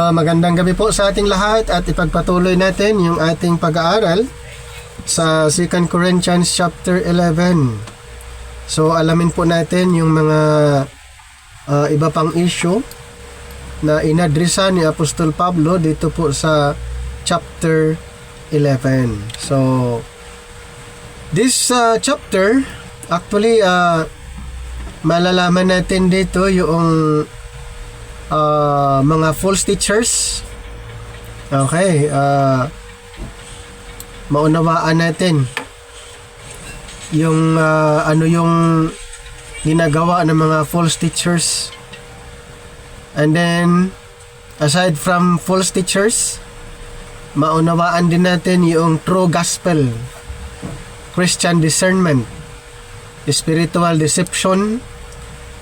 Magandang gabi po sa ating lahat at ipagpatuloy natin yung ating pag-aaral sa 2 Corinthians chapter 11. So alamin po natin yung mga iba pang issue na inadresa ni Apostol Pablo dito po sa chapter 11. So this chapter actually malalaman natin dito yung mga false teachers. Okay, maunawaan natin yung ano yung ginagawa ng mga false teachers. And then aside from false teachers, maunawaan din natin yung true gospel, Christian discernment, spiritual deception,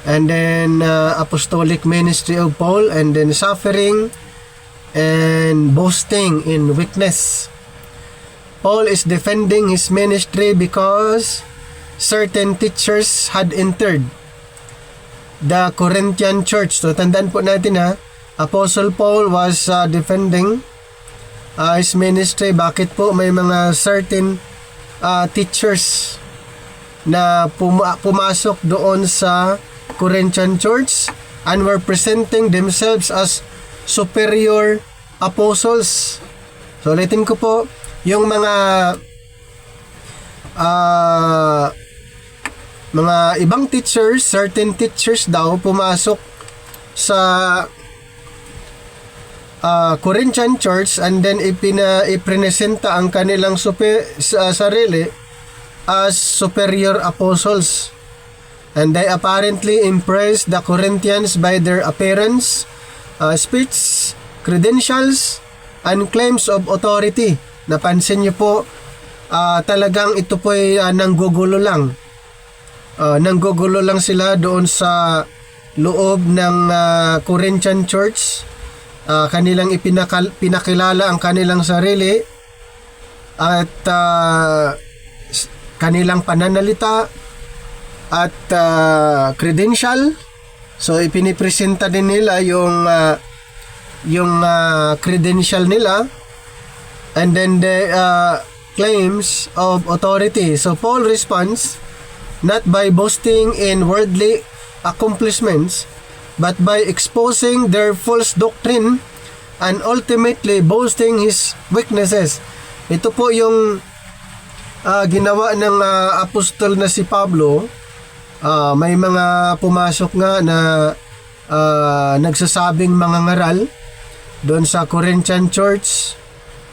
and then apostolic ministry of Paul, and then suffering and boasting in weakness. Paul is defending his ministry because certain teachers had entered the Corinthian church. So tandaan po natin Apostle Paul was defending his ministry. Bakit po may mga certain teachers na pumasok doon sa Corinthian church and were presenting themselves as superior apostles. So ulitin ko po, yung mga ibang teachers, certain teachers daw pumasok sa Corinthian church and then ipresenta ang kanilang sarili as superior apostles. And they apparently impressed the Corinthians by their appearance, speech, credentials, and claims of authority. Napansin niyo po, talagang ito po ay nanggugulo lang. Nanggugulo lang sila doon sa loob ng Corinthian church. Kanilang pinakilala ang kanilang sarili at kanilang pananalita at credential. So ipinipresenta din nila yung credential nila, and then the claims of authority. So Paul responds not by boasting in worldly accomplishments, but by exposing their false doctrine and ultimately boasting his weaknesses. Ito po yung ginawa ng apostol na si Pablo. May mga pumasok nga na nagsasabing mga ngaral doon sa Corinthian church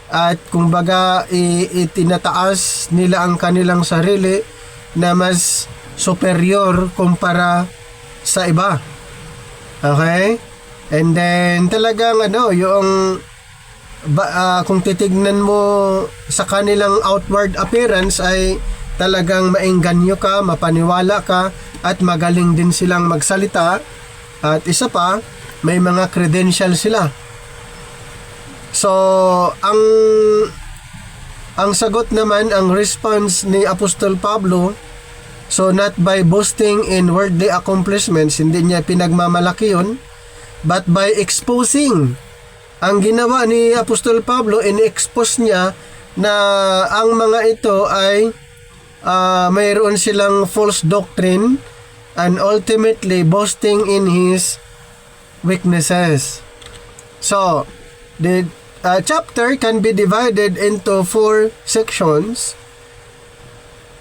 at kumbaga itinataas nila ang kanilang sarili na mas superior kumpara sa iba. Okay? And then talagang yung kung titignan mo sa kanilang outward appearance ay talagang maengganyo ka, mapaniwala ka, at magaling din silang magsalita. At isa pa, may mga credential sila. So, ang sagot naman, ang response ni Apostol Pablo, so not by boasting in worldly accomplishments, hindi niya pinagmamalaki yun, but by exposing. Ang ginawa ni Apostol Pablo, in-expose niya na ang mga ito ay mayroon silang false doctrine and ultimately boasting in his weaknesses. So, the chapter can be divided into 4 sections.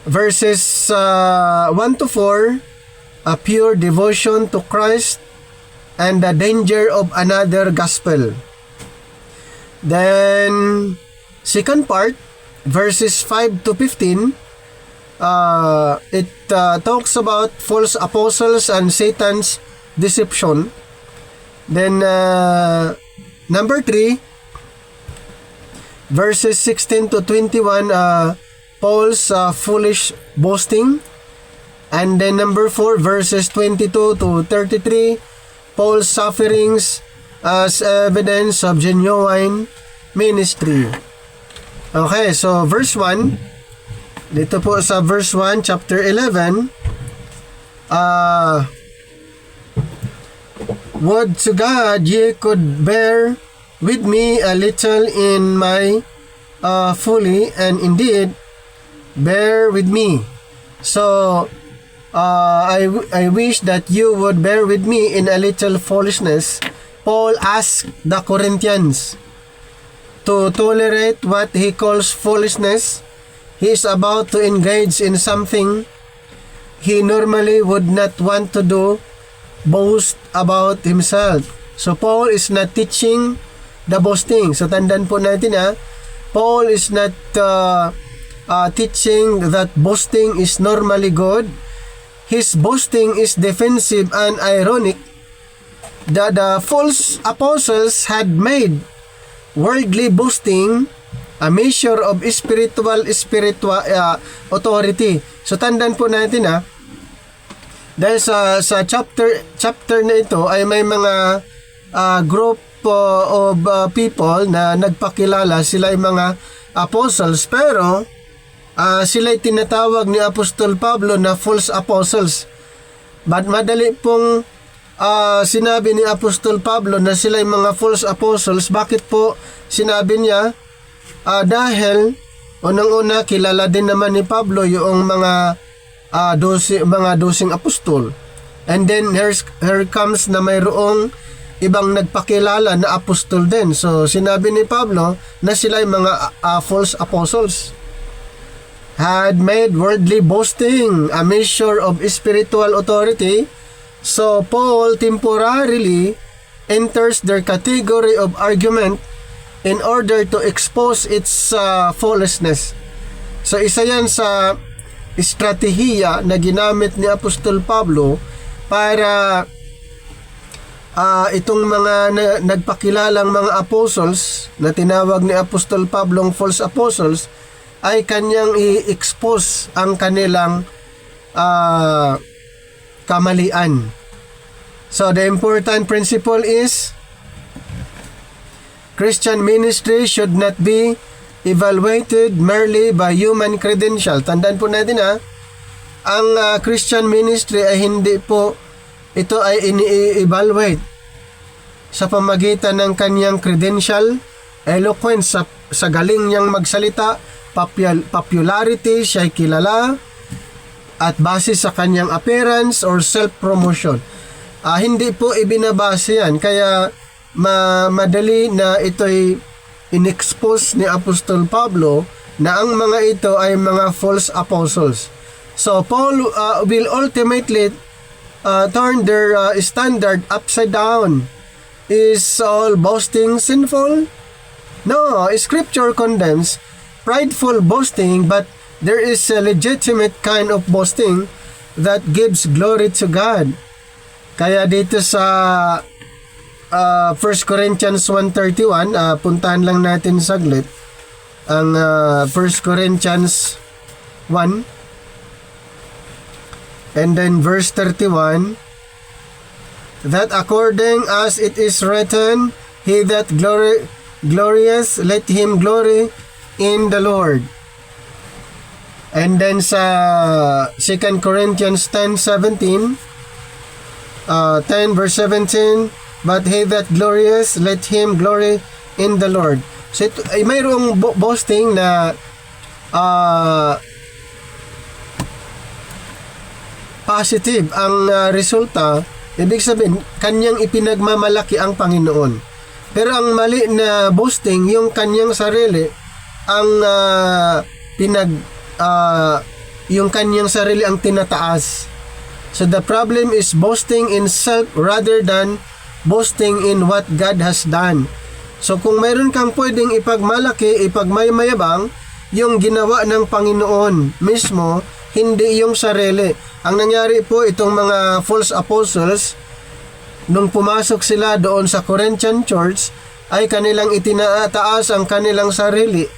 Verses 1 to 4, a pure devotion to Christ and the danger of another gospel. Then, second part, verses 5 to 15, it talks about false apostles and Satan's deception. Then number 3, verses 16 to 21, Paul's foolish boasting. And then number 4, verses 22 to 33, Paul's sufferings as evidence of genuine ministry. Okay, so verse 1, dito po sa verse 1, chapter 11, would to God ye could bear with me a little in my folly, and indeed bear with me. So I wish that you would bear with me in a little foolishness. Paul asked the Corinthians to tolerate what he calls foolishness. He is about to engage in something he normally would not want to do, boast about himself. So Paul is not teaching the boasting. So tandaan po natin Paul is not teaching that boasting is normally good. His boasting is defensive and ironic. The false apostles had made worldly boasting a measure of spiritual authority. So tandaan po natin dahil sa chapter na ito ay may mga group of people na nagpakilala sila ay mga apostles, pero sila ay tinatawag ni Apostol Pablo na false apostles. But madali pong sinabi ni Apostol Pablo na sila ay mga false apostles. Bakit po sinabi niya? Dahil unang-una kilala din naman ni Pablo yung mga dosing apostol. And then here comes na mayroong ibang nagpakilala na apostol din. So sinabi ni Pablo na sila ay mga false apostles. Had made worldly boasting a measure of spiritual authority. So Paul temporarily enters their category of argument in order to expose its foolishness. So isa yan sa estratehiya na ginamit ni Apostol Pablo para itong mga nagpakilalang mga apostles na tinawag ni Apostol Pablong false apostles ay kanyang i-expose ang kanilang kamalian. So the important principle is Christian ministry should not be evaluated merely by human credential. Tandaan po natin ang Christian ministry ay hindi po ito ay ini-evaluate sa pamagitan ng kanyang credential, eloquence sa galing niyang magsalita, popularity, siya ay kilala, at base sa kanyang appearance or self-promotion. Hindi po ibinabase yan. Kaya madali na ito'y in-expose ni Apostol Pablo na ang mga ito ay mga false apostles. So Paul will ultimately turn their standard upside down. Is all boasting sinful? No, Scripture condemns prideful boasting, but there is a legitimate kind of boasting that gives glory to God. Kaya dito sa 1 Corinthians 1:31, puntahan lang natin saglit ang 1 Corinthians 1 and then verse 31, that according as it is written, he that glorious, let him glory in the Lord. And then sa 2 Corinthians 10:17, 10 verse 17, but he that glorious, let him glory in the Lord. So ito, ay mayroong boasting na positive ang resulta. Ibig sabihin, kanyang ipinagmamalaki ang Panginoon. Pero ang mali na boasting, yung kanyang sarili, ang yung kanyang sarili ang tinataas. So the problem is boasting in self rather than boasting in what God has done. So kung mayroon kang pwedeng ipagmalaki, ipagmayabang, yung ginawa ng Panginoon mismo, hindi yung sarili. Ang nangyari po itong mga false apostles, nung pumasok sila doon sa Corinthian church, ay kanilang itinataas ang kanilang sarili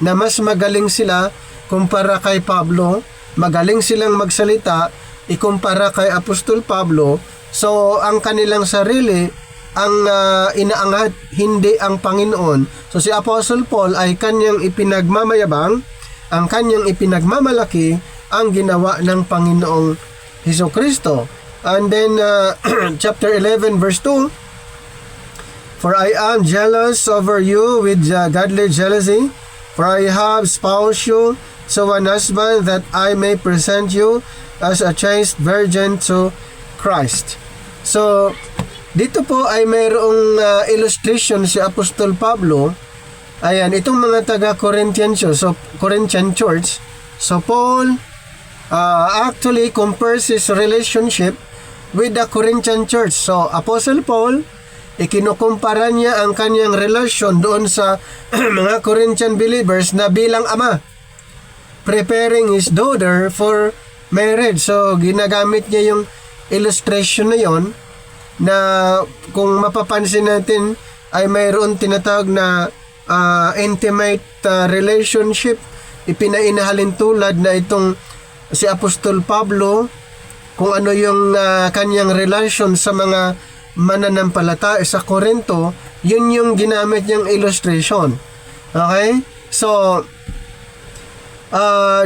na mas magaling sila kumpara kay Pablo, magaling silang magsalita ikumpara kay Apostol Pablo. So ang kanilang sarili ang inaangat, hindi ang Panginoon. So si Apostle Paul ay kanyang ipinagmamayabang, ang kanyang ipinagmamalaki ang ginawa ng Panginoong Hesukristo. And then chapter 11 verse 2, For I am jealous over you with godly jealousy, for I have espoused you to one husband, that I may present you as a chaste virgin to Christ. So, dito po ay mayroong illustration si Apostol Pablo. Ayan, itong mga taga-Corinthian Church. So, Corinthian Church. So, Paul actually compares his relationship with the Corinthian Church. So, Apostle Paul, ikinukumpara niya ang kanyang relasyon doon sa mga Corinthian believers na bilang ama, preparing his daughter for marriage. So, ginagamit niya yung illustration na yon, na kung mapapansin natin ay mayroon tinatawag na intimate relationship, ipinainahalin tulad na itong si Apostol Pablo, kung ano yung kanyang relasyon sa mga mananampalataya sa Corinto, yun yung ginamit niyang illustration. Okay? So,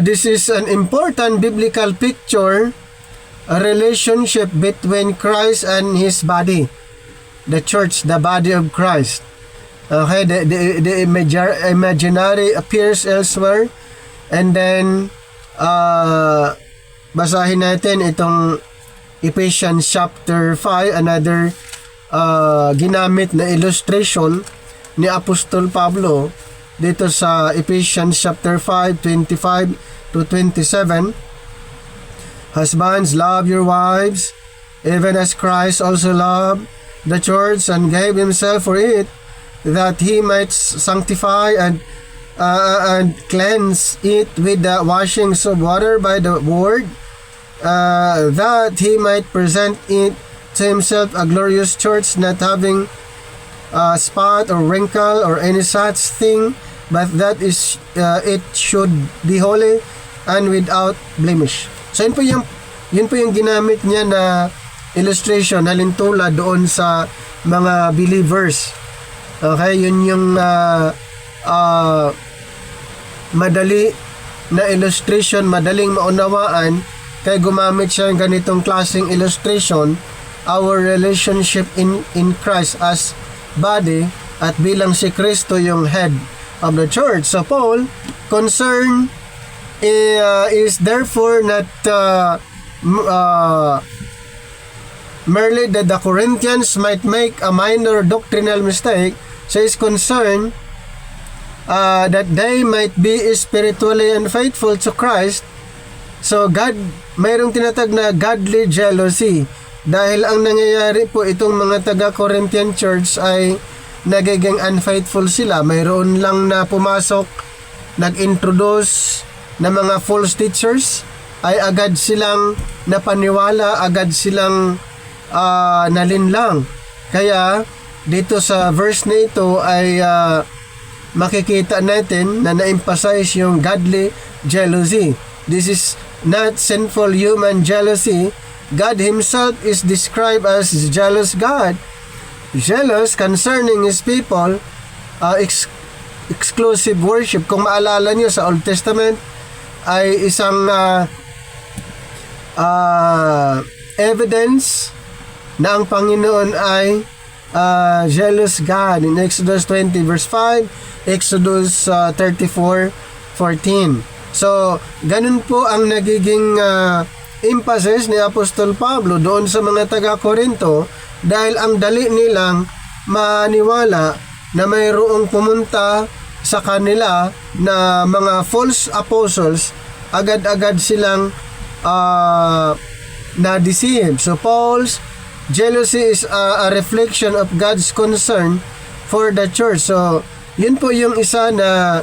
this is an important biblical picture, a relationship between Christ and His body, the church, the body of Christ. Okay, the imaginary appears elsewhere, and then basahin natin itong Ephesians chapter 5, another ginamit na illustration ni Apostol Pablo dito sa Ephesians chapter 5, 25 to 27. Husbands, love your wives, even as Christ also loved the church and gave himself for it, that he might sanctify and cleanse it with the washings of water by the word, that he might present it to himself a glorious church, not having spot or wrinkle or any such thing, but that is it should be holy and without blemish. So yun po yung ginamit niya na illustration, halintula doon sa mga believers. Okay, yun yung madali na illustration, madaling maunawaan, kaya gumamit siya ng ganitong klaseng illustration, our relationship in Christ as body, at bilang si Kristo yung head of the church. So Paul, concern is therefore not merely that the Corinthians might make a minor doctrinal mistake. So is concerned that they might be spiritually unfaithful to Christ. So God, mayroong tinatag na godly jealousy, dahil ang nangyayari po itong mga taga-Corinthian church ay nagiging unfaithful sila. Mayroon lang na pumasok, nag-introduce na mga false teachers, ay agad silang napaniwala, agad silang nalinlang. Kaya dito sa verse na ito ay makikita natin na na-emphasize yung godly jealousy. This is not sinful human jealousy. God Himself is described as jealous God, jealous concerning His people, exclusive worship. Kung maalala nyo sa Old Testament ay isang evidence na ang Panginoon ay jealous God in Exodus 20 verse 5, Exodus 34:14. So, ganun po ang nagiging emphasis ni Apostol Pablo doon sa mga taga-Corinto, dahil ang dali nilang maniwala na mayroong pumunta sa kanila na mga false apostles, agad-agad silang na-deceive. So, Paul's jealousy is a reflection of God's concern for the church. So, yun po yung isa na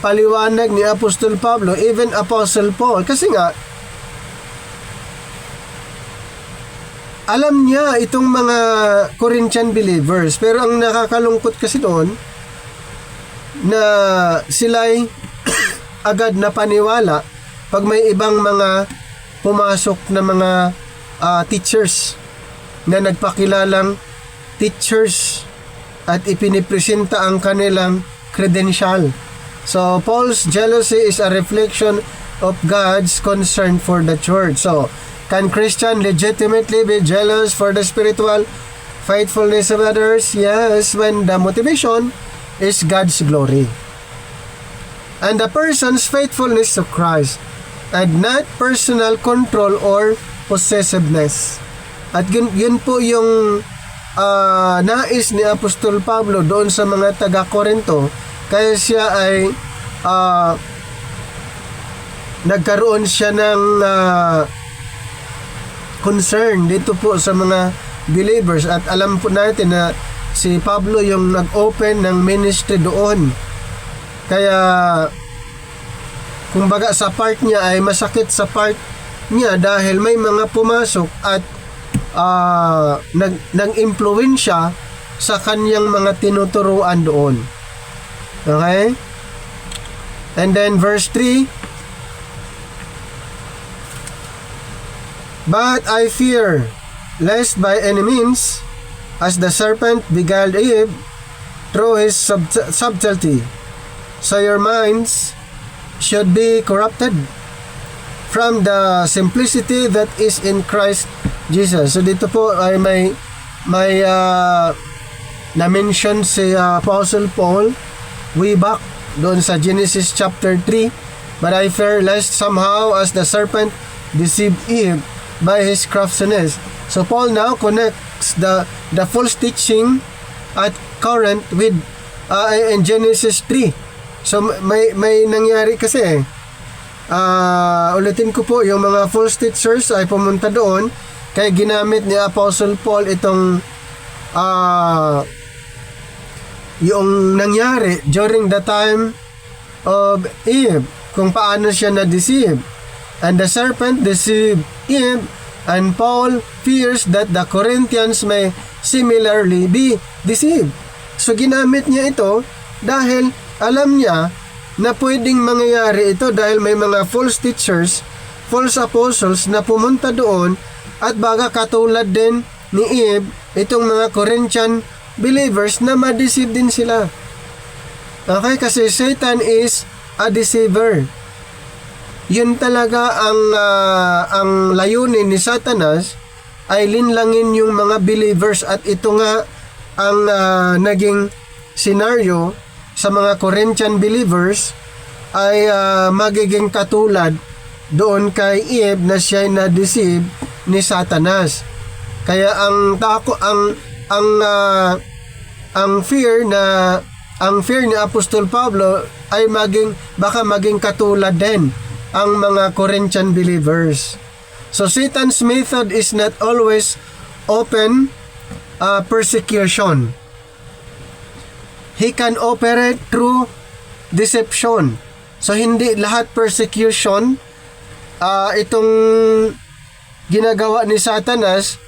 paliwanag ni Apostol Pablo, even Apostle Paul. Kasi nga, alam niya itong mga Corinthian believers, pero ang nakakalungkot kasi doon, na sila'y agad na paniwala pag may ibang mga pumasok na mga teachers na nagpakilalang teachers at ipinipresenta ang kanilang credential. So, Paul's jealousy is a reflection of God's concern for the church. So, Can Christian legitimately be jealous for the spiritual faithfulness of others? Yes, when the motivation is God's glory and the person's faithfulness to Christ, and not personal control or possessiveness. At yun po yung nais ni Apostol Pablo doon sa mga taga-Korinto, kaya siya ay nagkaroon siya ng concern dito po sa mga believers. At alam po natin na si Pablo yung nag-open ng ministry doon. Kaya kumbaga sa part niya ay masakit sa part niya dahil may mga pumasok at nag-impluwensya sa kanyang mga tinuturuan doon. Okay? And then verse 3, but I fear lest by any means, as the serpent beguiled Eve through his subtlety, so your minds should be corrupted from the simplicity that is in Christ Jesus. So dito po ay may na-mention si Apostle Paul way back doon sa Genesis chapter 3. But I fear lest somehow as the serpent deceived Eve by his craftiness. So Paul now connects the false teaching at current with in Genesis 3. So may nangyari kasi ulitin ko po, yung mga false teachers ay pumunta doon kaya ginamit ni Apostle Paul itong yung nangyari during the time of Eve, kung paano siya na-deceive. And the serpent deceived Eve, and Paul fears that the Corinthians may similarly be deceived. So ginamit niya ito dahil alam niya na pwedeng mangyayari ito dahil may mga false teachers, false apostles na pumunta doon at baga katulad din ni Eve, itong mga Corinthian believers na ma-deceive din sila. Okay, kasi Satan is a deceiver. Yun talaga ang layunin ni Satanas ay linlangin yung mga believers, at ito nga ang naging scenario sa mga Corinthian believers ay magiging katulad doon kay Eve na siya na-deceive ni Satanas. Kaya ang fear ni Apostol Pablo ay baka maging katulad din ang mga Corinthian believers. So Satan's method is not always open persecution. He can operate through deception. So hindi lahat persecution itong ginagawa ni Satanas.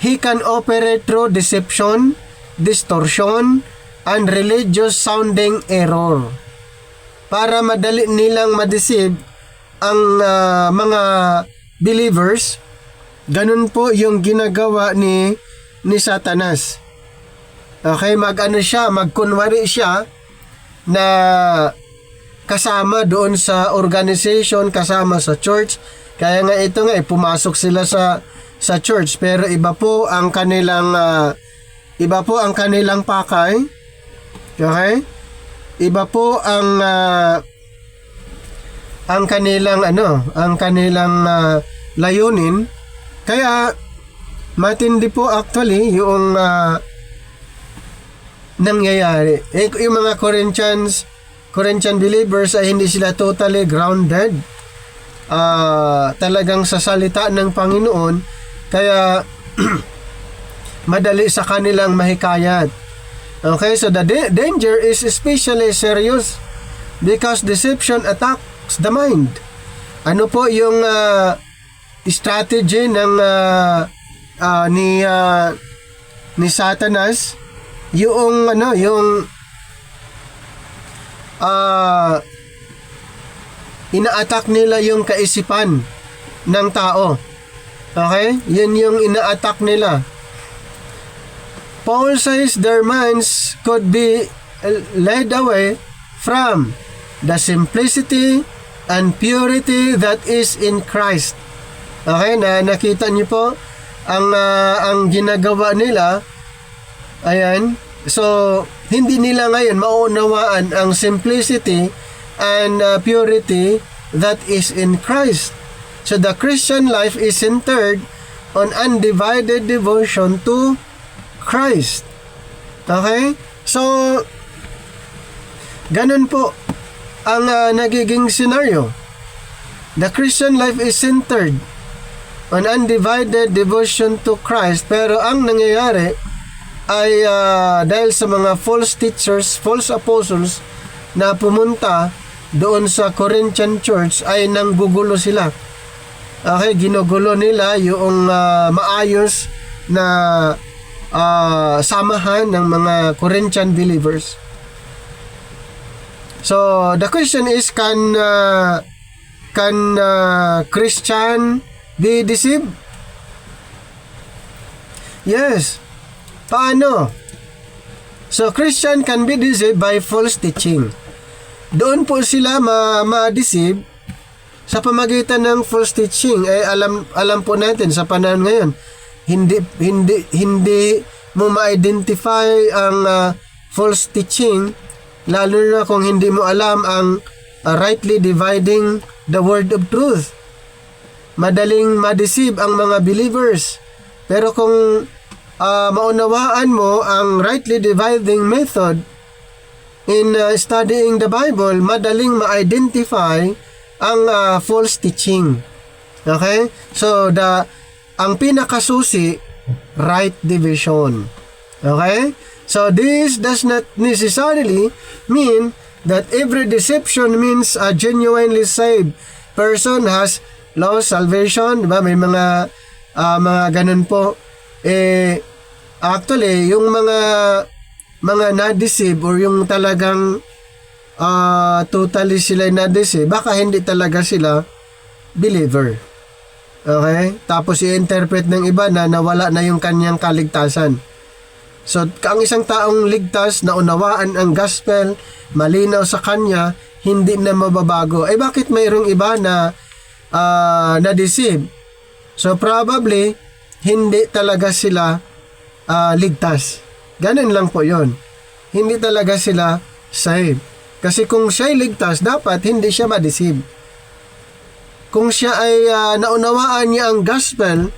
He can operate through deception, distortion, and religious sounding error para madali nilang ma-deceive ang mga believers. Ganun po yung ginagawa ni Satanas. Okay, magkunwari siya na kasama doon sa organization, kasama sa church. Kaya nga ito nga pumasok sila sa church, pero iba po ang kanilang pakay. Okay? Iba po ang kanilang layunin. Kaya matindi po actually yung nangyayari. Yung mga Corinthian believers ay hindi sila totally grounded talagang sa salita ng Panginoon, kaya madali sa kanilang mahikayat. Okay, so the danger is especially serious because deception attacks the mind. Ano po yung strategy ng ni Satanas? Yung ina-attack nila yung kaisipan ng tao. Okay? Yan yung ina-attack nila. Paul says their minds could be led away from the simplicity and purity that is in Christ. Okay, na nakita niyo po ang ginagawa nila. Ayan. So, hindi nila ngayon maunawaan ang simplicity and purity that is in Christ. So, the Christian life is centered on undivided devotion to Christ. Okay? So, ganun po ang nagiging scenario. The Christian life is centered on undivided devotion to Christ, pero ang nangyayari ay dahil sa mga false teachers, false apostles na pumunta doon sa Corinthian church ay nanggugulo sila. Okay, ginugulo nila yung maayos na samahan ng mga Corinthian believers. So the question is, can Christian be deceived? Yes. Paano? So, Christian can be deceived by false teaching. Doon po sila ma-deceive sa pamagitan ng false teaching. Alam po natin sa panahon ngayon, hindi mo ma-identify ang false teaching, lalo na kung hindi mo alam ang rightly dividing the word of truth. Madaling ma-deceive ang mga believers. Pero kung maunawaan mo ang rightly dividing method in studying the Bible, madaling ma-identify ang false teaching. Okay? So, ang pinakasusi, right division. Okay? So, this does not necessarily mean that every deception means a genuinely saved person has lost salvation. Diba? May mga ganun po. Actually, yung mga na-deceive or yung talagang totally sila na-deceive, baka hindi talaga sila believer. Okay? Tapos i-interpret ng iba na nawala na yung kanyang kaligtasan. So, ang isang taong ligtas na unawaan ang gospel, malinaw sa kanya, hindi na mababago. Bakit mayroong iba na na-deceive? So, probably, hindi talaga sila ligtas. Ganun lang po yon. Hindi talaga sila saved. Kasi kung siya'y ligtas, dapat hindi siya ma-deceive. Kung siya ay naunawaan niya ang gospel,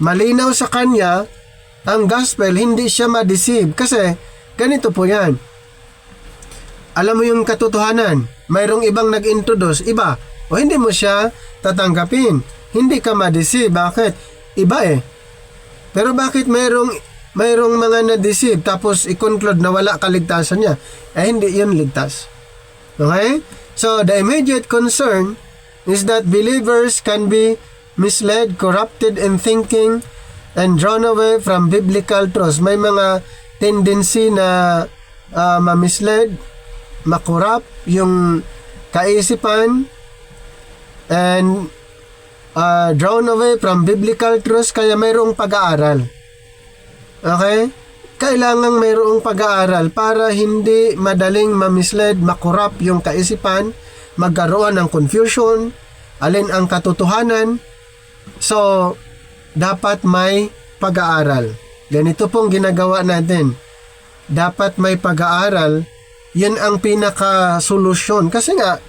malinaw sa kanya ang gospel, hindi siya ma-deceive. Kasi ganito po yan. Alam mo yung katotohanan, mayroong ibang nag-introduce, iba. O hindi mo siya tatanggapin. Hindi ka ma-deceive. Bakit? Iba Pero bakit mayroong mga na-deceive tapos i-conclude na wala kaligtasan niya? Hindi yun ligtas. Okay? So, the immediate concern is that believers can be misled, corrupted in thinking, and drawn away from biblical truths. May mga tendency na ma-misled, makorrupt yung kaisipan, and drawn away from biblical truths, kaya mayroong pag-aaral. Okay? Kailangang mayroong pag-aaral para hindi madaling ma-misled, makorrupt yung kaisipan, magkaroon ng confusion, alin ang katotohanan. So, dapat may pag-aaral. Ganito pong ginagawa natin. Dapat may pag-aaral. Yun ang pinaka-solusyon. Kasi nga,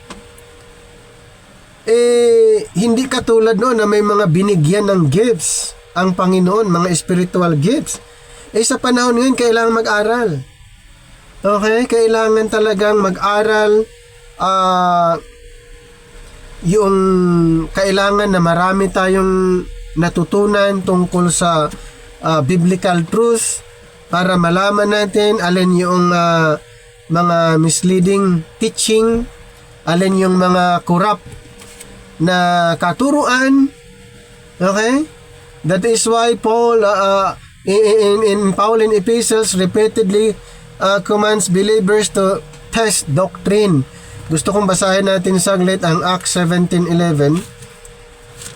hindi katulad noon na may mga binigyan ng gifts ang Panginoon, mga spiritual gifts. Sa panahon ngayon, kailangan mag-aral. Okay? Kailangan talagang mag-aral. Yung kailangan na marami tayong natutunan tungkol sa biblical truth para malaman natin alin yung mga misleading teaching, alin yung mga corrupt na katuruan. Okay? That is why Paul in Pauline epistles repeatedly commands believers to test doctrine. Gusto kong basahin natin saglit ang Acts 17:11.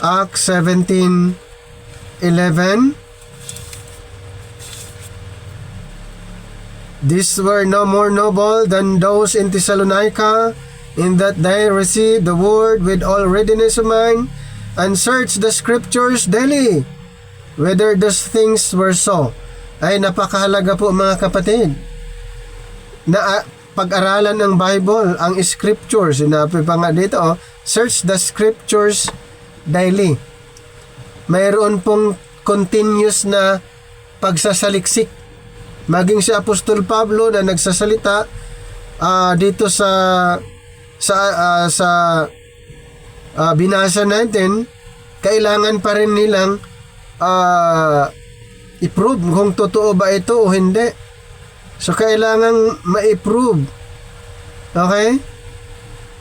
Acts 17:11. These were no more noble than those in Thessalonica, in that they received the word with all readiness of mind, and search the scriptures daily, whether those things were so. Ay napakahalaga po mga kapatid na pag-aralan ng Bible, ang scriptures. Sinabi pa nga dito, search the scriptures daily. Mayroon pong continuous na pagsasaliksik. Maging si Apostol Pablo na nagsasalita dito sa binasa natin, kailangan pa rin nilang i-prove kung totoo ba ito o hindi. So kailangan ma-prove. Okay?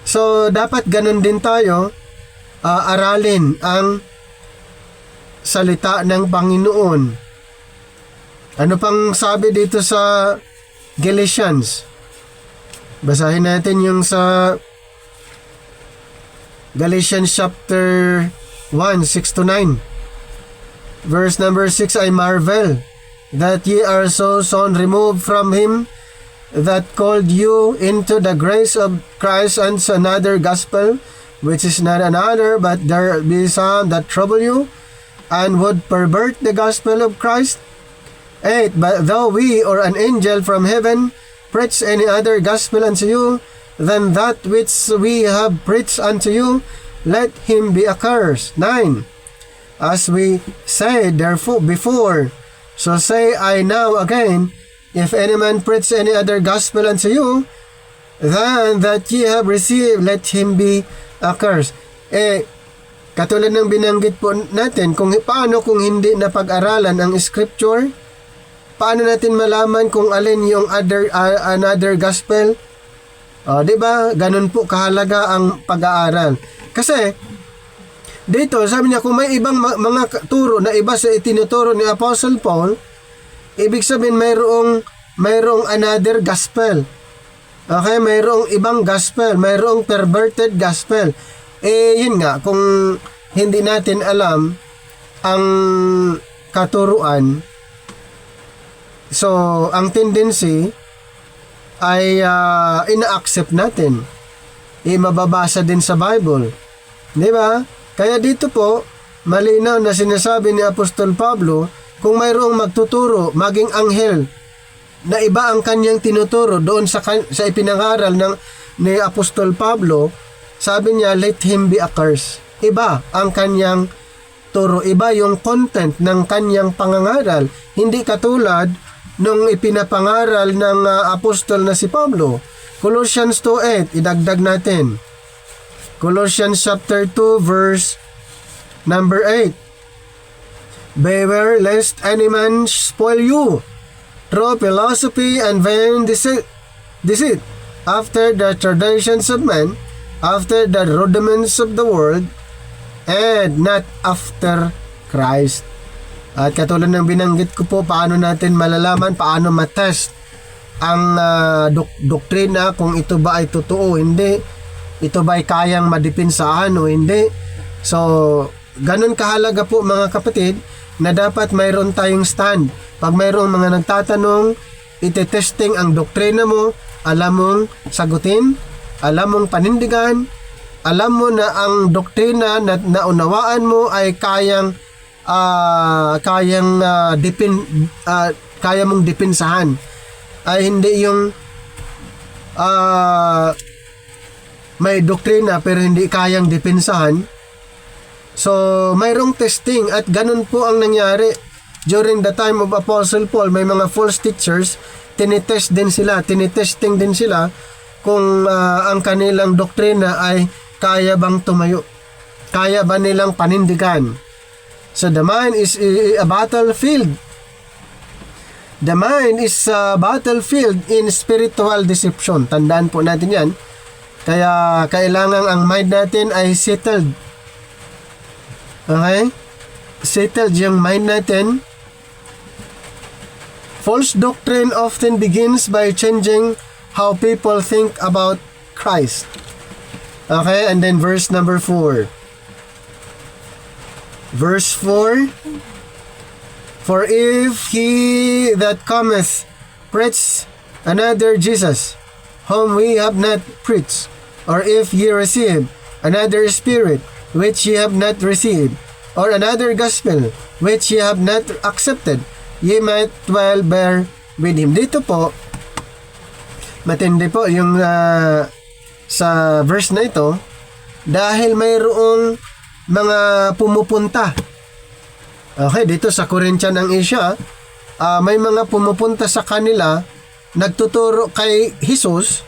So dapat ganun din tayo, aralin ang salita ng Panginoon. Ano pang sabi dito sa Galatians? Basahin natin yung sa Galatians chapter 1, 6-9. Verse number 6, I marvel that ye are so soon removed from him that called you into the grace of Christ unto another gospel, which is not another, but there be some that trouble you, and would pervert the gospel of Christ. 8. But though we or an angel from heaven preach any other gospel unto you than that which we have preached unto you, let him be accursed. 9. As we said therefore before, so say I now again, if any man preach any other gospel unto you than that ye have received, let him be accursed. Katulad ng binanggit po natin, paano kung hindi na pag-aralan ang scripture? Paano natin malaman kung alin yung another gospel? Di ba? Ganun po kahalaga ang pag-aaral. Kasi dito, sabi niya, kung may ibang mga turo na iba sa itinuturo ni Apostle Paul, ibig sabihin mayroong another gospel. Okay? Mayroong ibang gospel, mayroong perverted gospel. Yun nga, kung hindi natin alam ang katuruan, so ang tendency ay ina-accept natin. Mababasa din sa Bible. Di ba? Kaya dito po, malinaw na sinasabi ni Apostol Pablo, kung mayroong magtuturo, maging anghel, na iba ang kanyang tinuturo doon sa ipinangaral ni Apostol Pablo, sabi niya, let him be accursed. Iba ang kanyang turo, iba yung content ng kanyang pangangaral. Hindi katulad nung ipinapangaral ng apostol na si Pablo. Colossians 2:8, idagdag natin. Colossians chapter 2 verse number 8. Beware lest any man spoil you through philosophy and vain deceit, after the traditions of men, after the rudiments of the world, and not after Christ. At katulad ng binanggit ko po, paano natin malalaman, paano matest ang doktrina, kung ito ba ay totoo o hindi, ito ba ay kayang madipinsahan o hindi. So, ganun kahalaga po mga kapatid, na dapat mayroon tayong stand. Pag mayroong mga nagtatanong, ite-testing ang doktrina mo, alam mong sagutin, alam mong panindigan, alam mo na ang doktrina na naunawaan mo ay kaya mong dipinsahan, ay hindi yung may doktrina pero hindi kayang dipinsahan. So mayroong testing, at ganun po ang nangyari during the time of Apostle Paul. May mga false teachers, tinitesting din sila kung ang kanilang doktrina ay kaya bang tumayo, kaya ba nilang panindigan. So the mind is a battlefield. The mind is a battlefield in spiritual deception. Tandaan po natin yan. Kaya kailangan ang mind natin ay settled. Okay? Settled yung mind natin. False doctrine often begins by changing how people think about Christ. Okay? And then verse number 4. Verse 4, for if he that cometh preach another Jesus, whom we have not preached, or if ye receive another spirit, which ye have not received, or another gospel, which ye have not accepted, ye might well bear with him. Dito po, matindi po yung sa verse na ito, dahil mayroong mga pumupunta. Okay, dito sa Corinthian ang Asia, may mga pumupunta sa kanila, nagtuturo kay Jesus.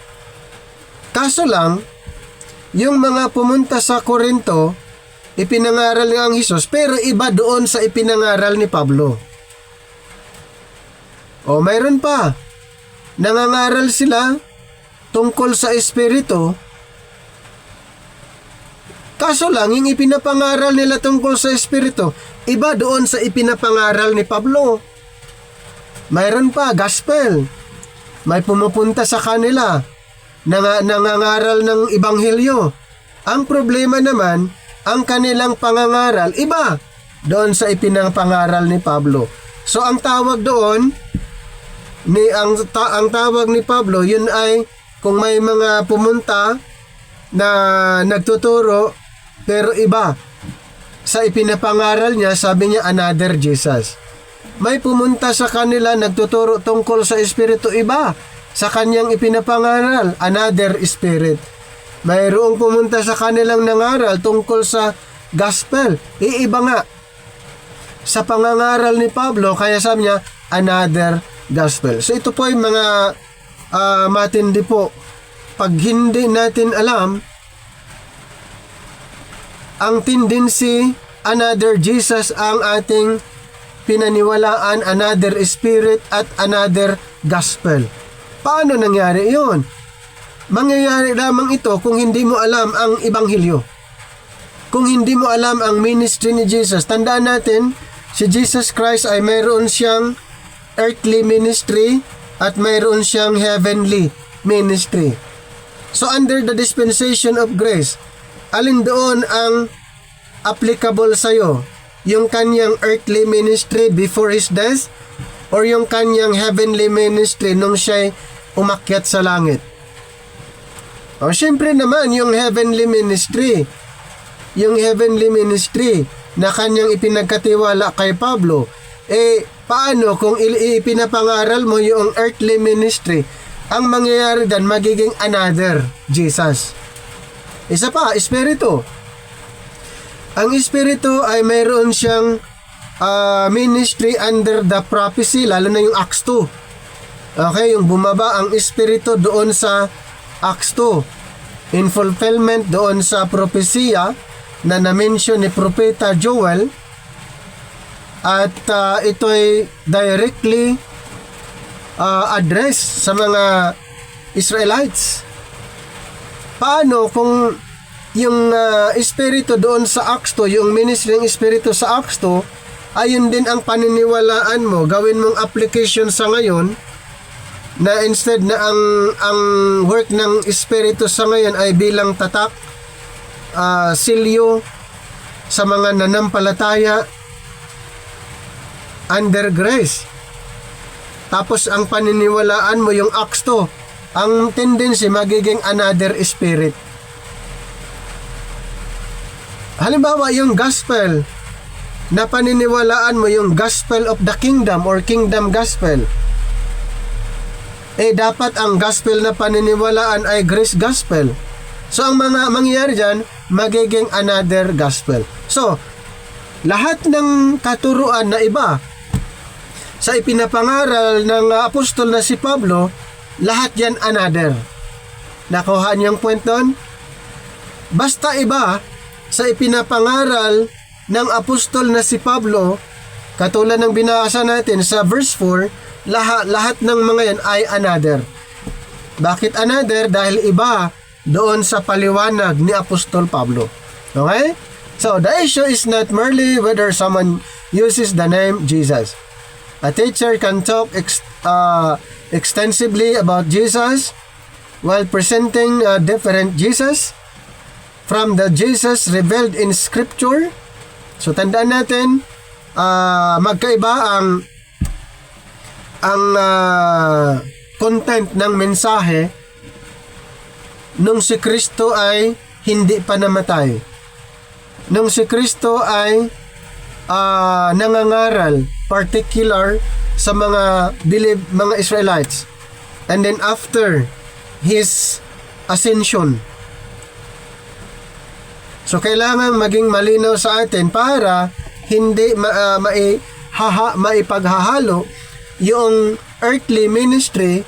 Kaso lang, yung mga pumunta sa Corinto, ipinangaral ng Jesus, pero iba doon sa ipinangaral ni Pablo. O mayroon pa, nangangaral sila tungkol sa Espiritu. Kaso lang, yung ipinapangaral nila tungkol sa Espiritu, iba doon sa ipinapangaral ni Pablo. Mayroon pa, gospel. May pumupunta sa kanila, nangangaral ng Ebanghelyo. Ang problema naman, ang kanilang pangangaral, iba doon sa ipinapangaral ni Pablo. So, ang tawag doon, ang tawag ni Pablo, yun ay kung may mga pumunta na nagtuturo pero iba sa ipinapangaral niya, sabi niya another Jesus. May pumunta sa kanila nagtuturo tungkol sa Espiritu, iba sa kanyang ipinapangaral, another Spirit. Mayroong pumunta sa kanilang nangaral tungkol sa gospel, iiba nga sa pangangaral ni Pablo, kaya sabi niya another gospel. So ito po ay mga matindi po. Pag hindi natin alam ang tendency, another Jesus ang ating pinaniwalaan, another spirit at another gospel. Paano nangyari yun? Mangyayari lamang ito kung hindi mo alam ang Ebanghelyo. Kung hindi mo alam ang ministry ni Jesus. Tandaan natin, si Jesus Christ ay mayroon siyang earthly ministry at mayroon siyang heavenly ministry. So under the dispensation of grace, alin doon ang applicable sa'yo? Yung kanyang earthly ministry before his death or yung kanyang heavenly ministry nung siya'y umakyat sa langit? O syempre naman yung heavenly ministry. Yung heavenly ministry na kanyang ipinagkatiwala kay Pablo, paano kung ipinapangaral mo yung earthly ministry? Ang mangyayari dan magiging another Jesus. Isa pa, Espiritu. Ang Espiritu ay mayroon siyang ministry under the prophecy, lalo na yung Acts 2. Okay, yung bumaba ang Espiritu doon sa Acts 2. In fulfillment doon sa propesya na na-mention ni Propeta Joel. At ito'y directly address sa mga Israelites. Paano kung yung Espiritu doon sa Acts 2, yung ministry ng Espiritu sa Acts 2, ayun din ang paniniwalaan mo, gawin mong application sa ngayon, na instead na ang work ng Espiritu sa ngayon ay bilang tatak, silyo sa mga nanampalataya under grace. Tapos ang paniniwalaan mo yung Acts 2, ang tendency magiging another spirit. Halimbawa yung gospel na paniniwalaan mo yung gospel of the kingdom or kingdom gospel, dapat ang gospel na paniniwalaan ay grace gospel. So ang mga mangyayari dyan, magiging another gospel. So lahat ng katuruan na iba sa ipinapangaral ng apostol na si Pablo, lahat yan another. Nakuha niyang point doon? Basta iba sa ipinapangaral ng apostol na si Pablo, katulad ng binasa natin sa verse 4, lahat ng mga yan ay another. Bakit another? Dahil iba doon sa paliwanag ni Apostol Pablo. Okay? So, the issue is not merely whether someone uses the name Jesus. A teacher can talk extensively about Jesus while presenting a different Jesus from the Jesus revealed in Scripture. So, tandaan natin, magkaiba ang content ng mensahe nung si Kristo ay hindi pa namatay. nung si Kristo ay nangangaral particular sa mga mga Israelites. And then after his ascension. So kailangan maging malinaw sa atin para hindi maipaghahalo yung earthly ministry,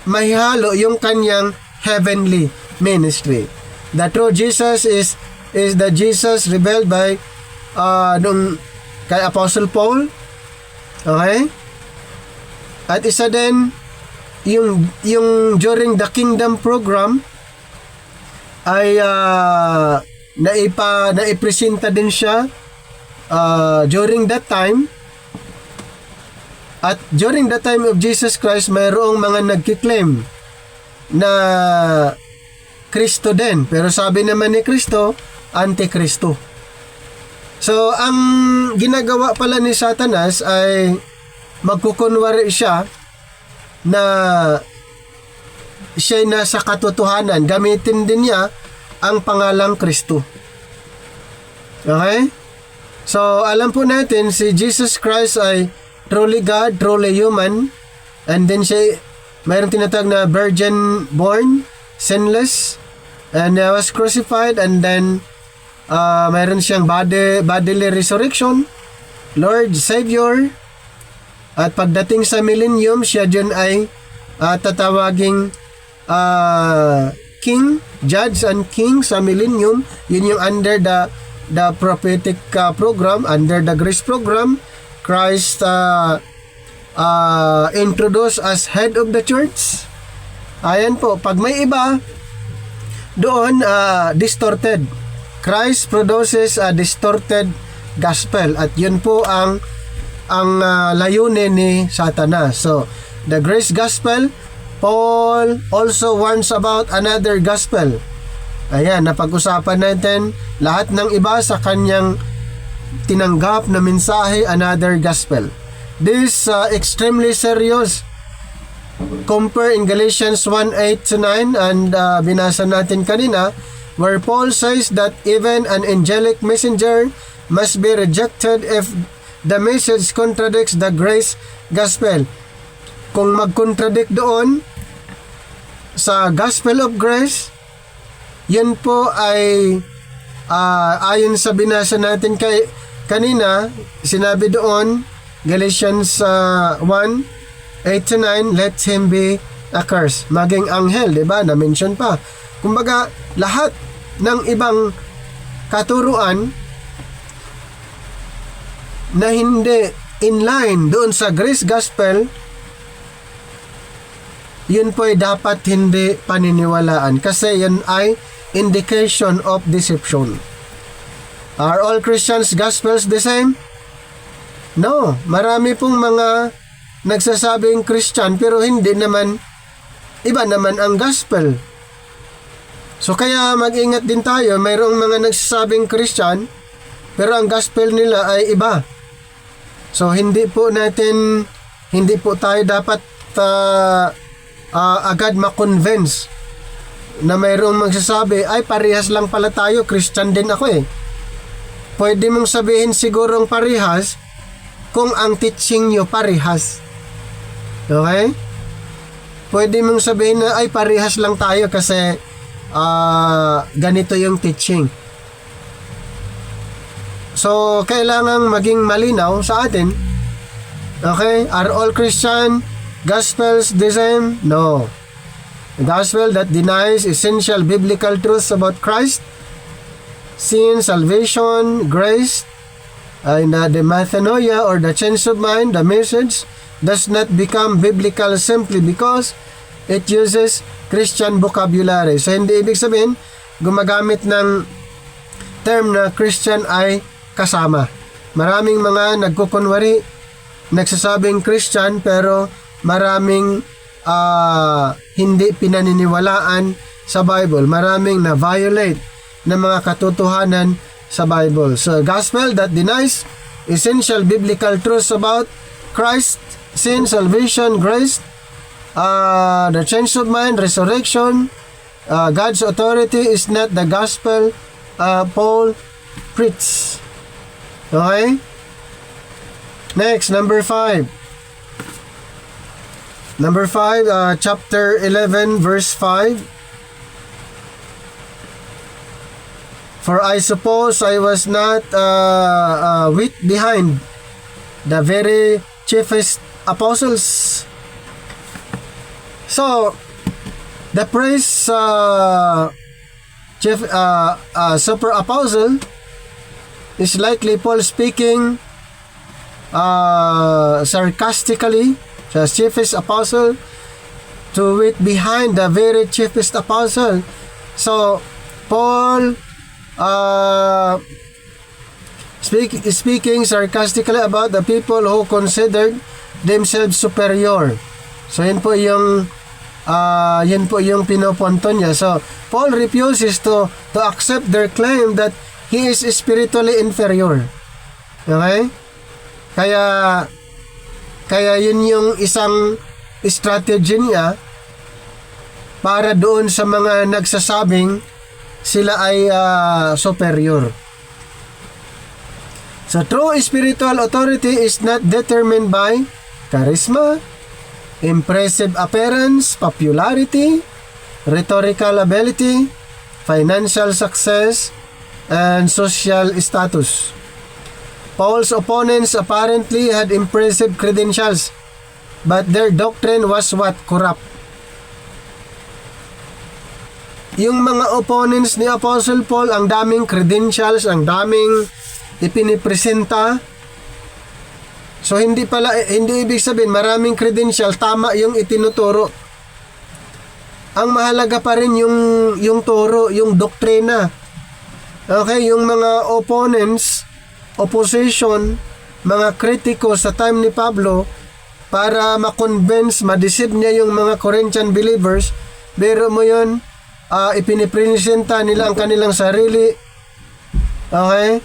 mahihalo yung kanyang heavenly ministry. The true Jesus is the Jesus revealed by nung kay Apostle Paul. Okay? At isa din yung during the kingdom program ay naipresenta din siya during that time. At during the time of Jesus Christ, mayroong mga nagkiklaim na Kristo din. Pero sabi naman ni Kristo, Antikristo. So, ang ginagawa pala ni Satanas ay magkukunwari siya na siya'y nasa katotohanan. Gamitin din niya ang pangalang Kristo. Okay? So, alam po natin, si Jesus Christ ay truly God, truly human, and then siya, mayroong tinatawag na virgin born, sinless, and was crucified, and then mayroon siyang bodily resurrection, Lord, Savior, at pagdating sa millennium, siya dyan ay tatawaging King, Judge and King sa millennium. Yun yung under the prophetic program, under the grace program. Christ introduced as head of the church. Ayan po, pag may iba doon distorted. Christ produces a distorted gospel, at yun po ang layunin ni Satanas. So, the grace gospel, Paul also warns about another gospel. Ayan, napag-usapan natin lahat ng iba sa kanyang tinanggap na mensahe, another gospel. This extremely serious. Compare in Galatians 1:8-9 and binasa natin kanina, where Paul says that even an angelic messenger must be rejected if the message contradicts the grace gospel. Kung mag-contradict doon sa gospel of grace, yun po ay ayon sa binasa natin kanina, sinabi doon, Galatians 1:8-9, let him be accursed. Maging anghel, diba? Na-mention pa. Kumbaga, lahat ng ibang katuruan na hindi in line doon sa grace gospel, yun po ay dapat hindi paniniwalaan kasi yun ay indication of deception. Are all Christians gospels the same? No. Marami pong mga nagsasabing Christian pero hindi naman, iba naman ang gospel. So kaya mag-ingat din tayo, mayroong mga nagsasabing Christian pero ang gospel nila ay iba. So hindi po tayo dapat agad ma-convince na mayroong magsasabi, ay parehas lang pala tayo, Christian din ako eh. Pwede mong sabihin sigurong parehas kung ang teaching nyo parehas. Okay? Pwede mong sabihin na ay parehas lang tayo kasi ganito yung teaching. So, kailangang maging malinaw sa atin. Okay? Are all Christian gospels the same? No. The gospel that denies essential biblical truths about Christ, sin, salvation, grace, and the metanoia or the change of mind, the message does not become biblical simply because it uses Christian vocabulary. So, hindi ibig sabihin, gumagamit ng term na Christian ay kasama. Maraming mga nagkukunwari, nagsasabing Christian, pero maraming hindi pinaniniwalaan sa Bible. Maraming na-violate ng mga katotohanan sa Bible. So, gospel that denies essential biblical truths about Christ, sin, salvation, grace, the change of mind, resurrection, God's authority is not the gospel Paul preach. Okay? Next, number 5. Number 5, chapter 11, verse 5. For I suppose I was not with behind the very chiefest apostles. So, the praise chief super apostle is likely Paul speaking sarcastically, the chiefest apostle, to wit behind the very chiefest apostle. So Paul speaking sarcastically about the people who considered themselves superior. So yun po yung pinoponto niya. So Paul refuses to accept their claim that he is spiritually inferior. Okay? Kaya yun yung isang strategy niya para doon sa mga nagsasabing sila ay superior. So true spiritual authority is not determined by charisma, impressive appearance, popularity, rhetorical ability, financial success, and social status. Paul's opponents apparently had impressive credentials, but their doctrine was what? Corrupt. Yung mga opponents ni Apostle Paul, ang daming credentials, ang daming ipinipresenta. So hindi ibig sabihin maraming credential, tama yung itinuturo. Ang mahalaga pa rin yung turo, yung doktrina. Okay, yung mga opponents, opposition, mga kritiko sa time ni Pablo, para ma-convince, ma-deceive niya yung mga Corinthian believers, pero mo yun, ipinipresenta nila ang kanilang sarili, okay,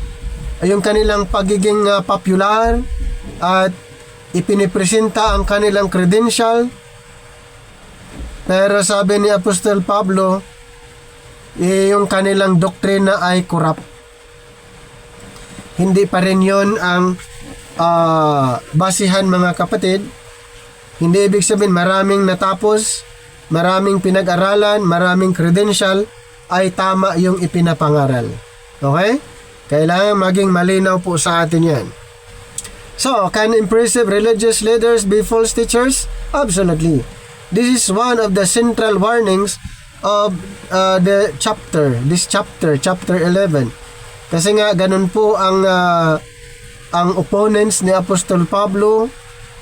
yung kanilang pagiging popular, at ipinipresenta ang kanilang credential. Pero sabi ni Apostol Pablo, yung kanilang doktrina ay corrupt. Hindi pa rin yun ang basihan, mga kapatid. Hindi ibig sabihin maraming natapos, maraming pinag-aralan, maraming credential ay tama yung ipinapangaral. Okay? Kailangan maging malinaw po sa atin yan. So, can impressive religious leaders be false teachers? Absolutely. This is one of the central warnings of this chapter 11. Kasi nga ganun po ang opponents ni Apostol Pablo,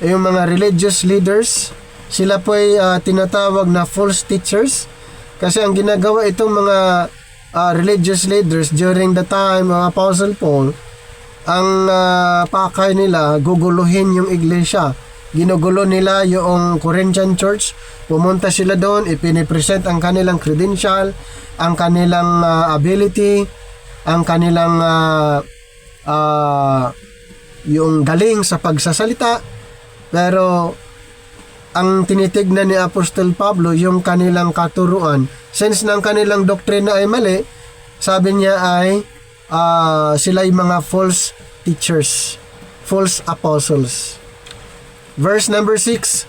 yung mga religious leaders, sila po ay tinatawag na false teachers. Kasi ang ginagawa itong mga religious leaders during the time of Apostle Paul, ang pakay nila, guguluhin yung iglesia. Ginugulo nila yung Corinthian church. Pumunta sila doon, ipinipresent ang kanilang credential, ang kanilang ability, ang kanilang yung galing sa pagsasalita. Pero ang tinitignan ni Apostol Pablo yung kanilang katuruan. Since ng kanilang doktrina ay mali, sabi niya ay sila ay mga false teachers, false apostles. Verse number 6.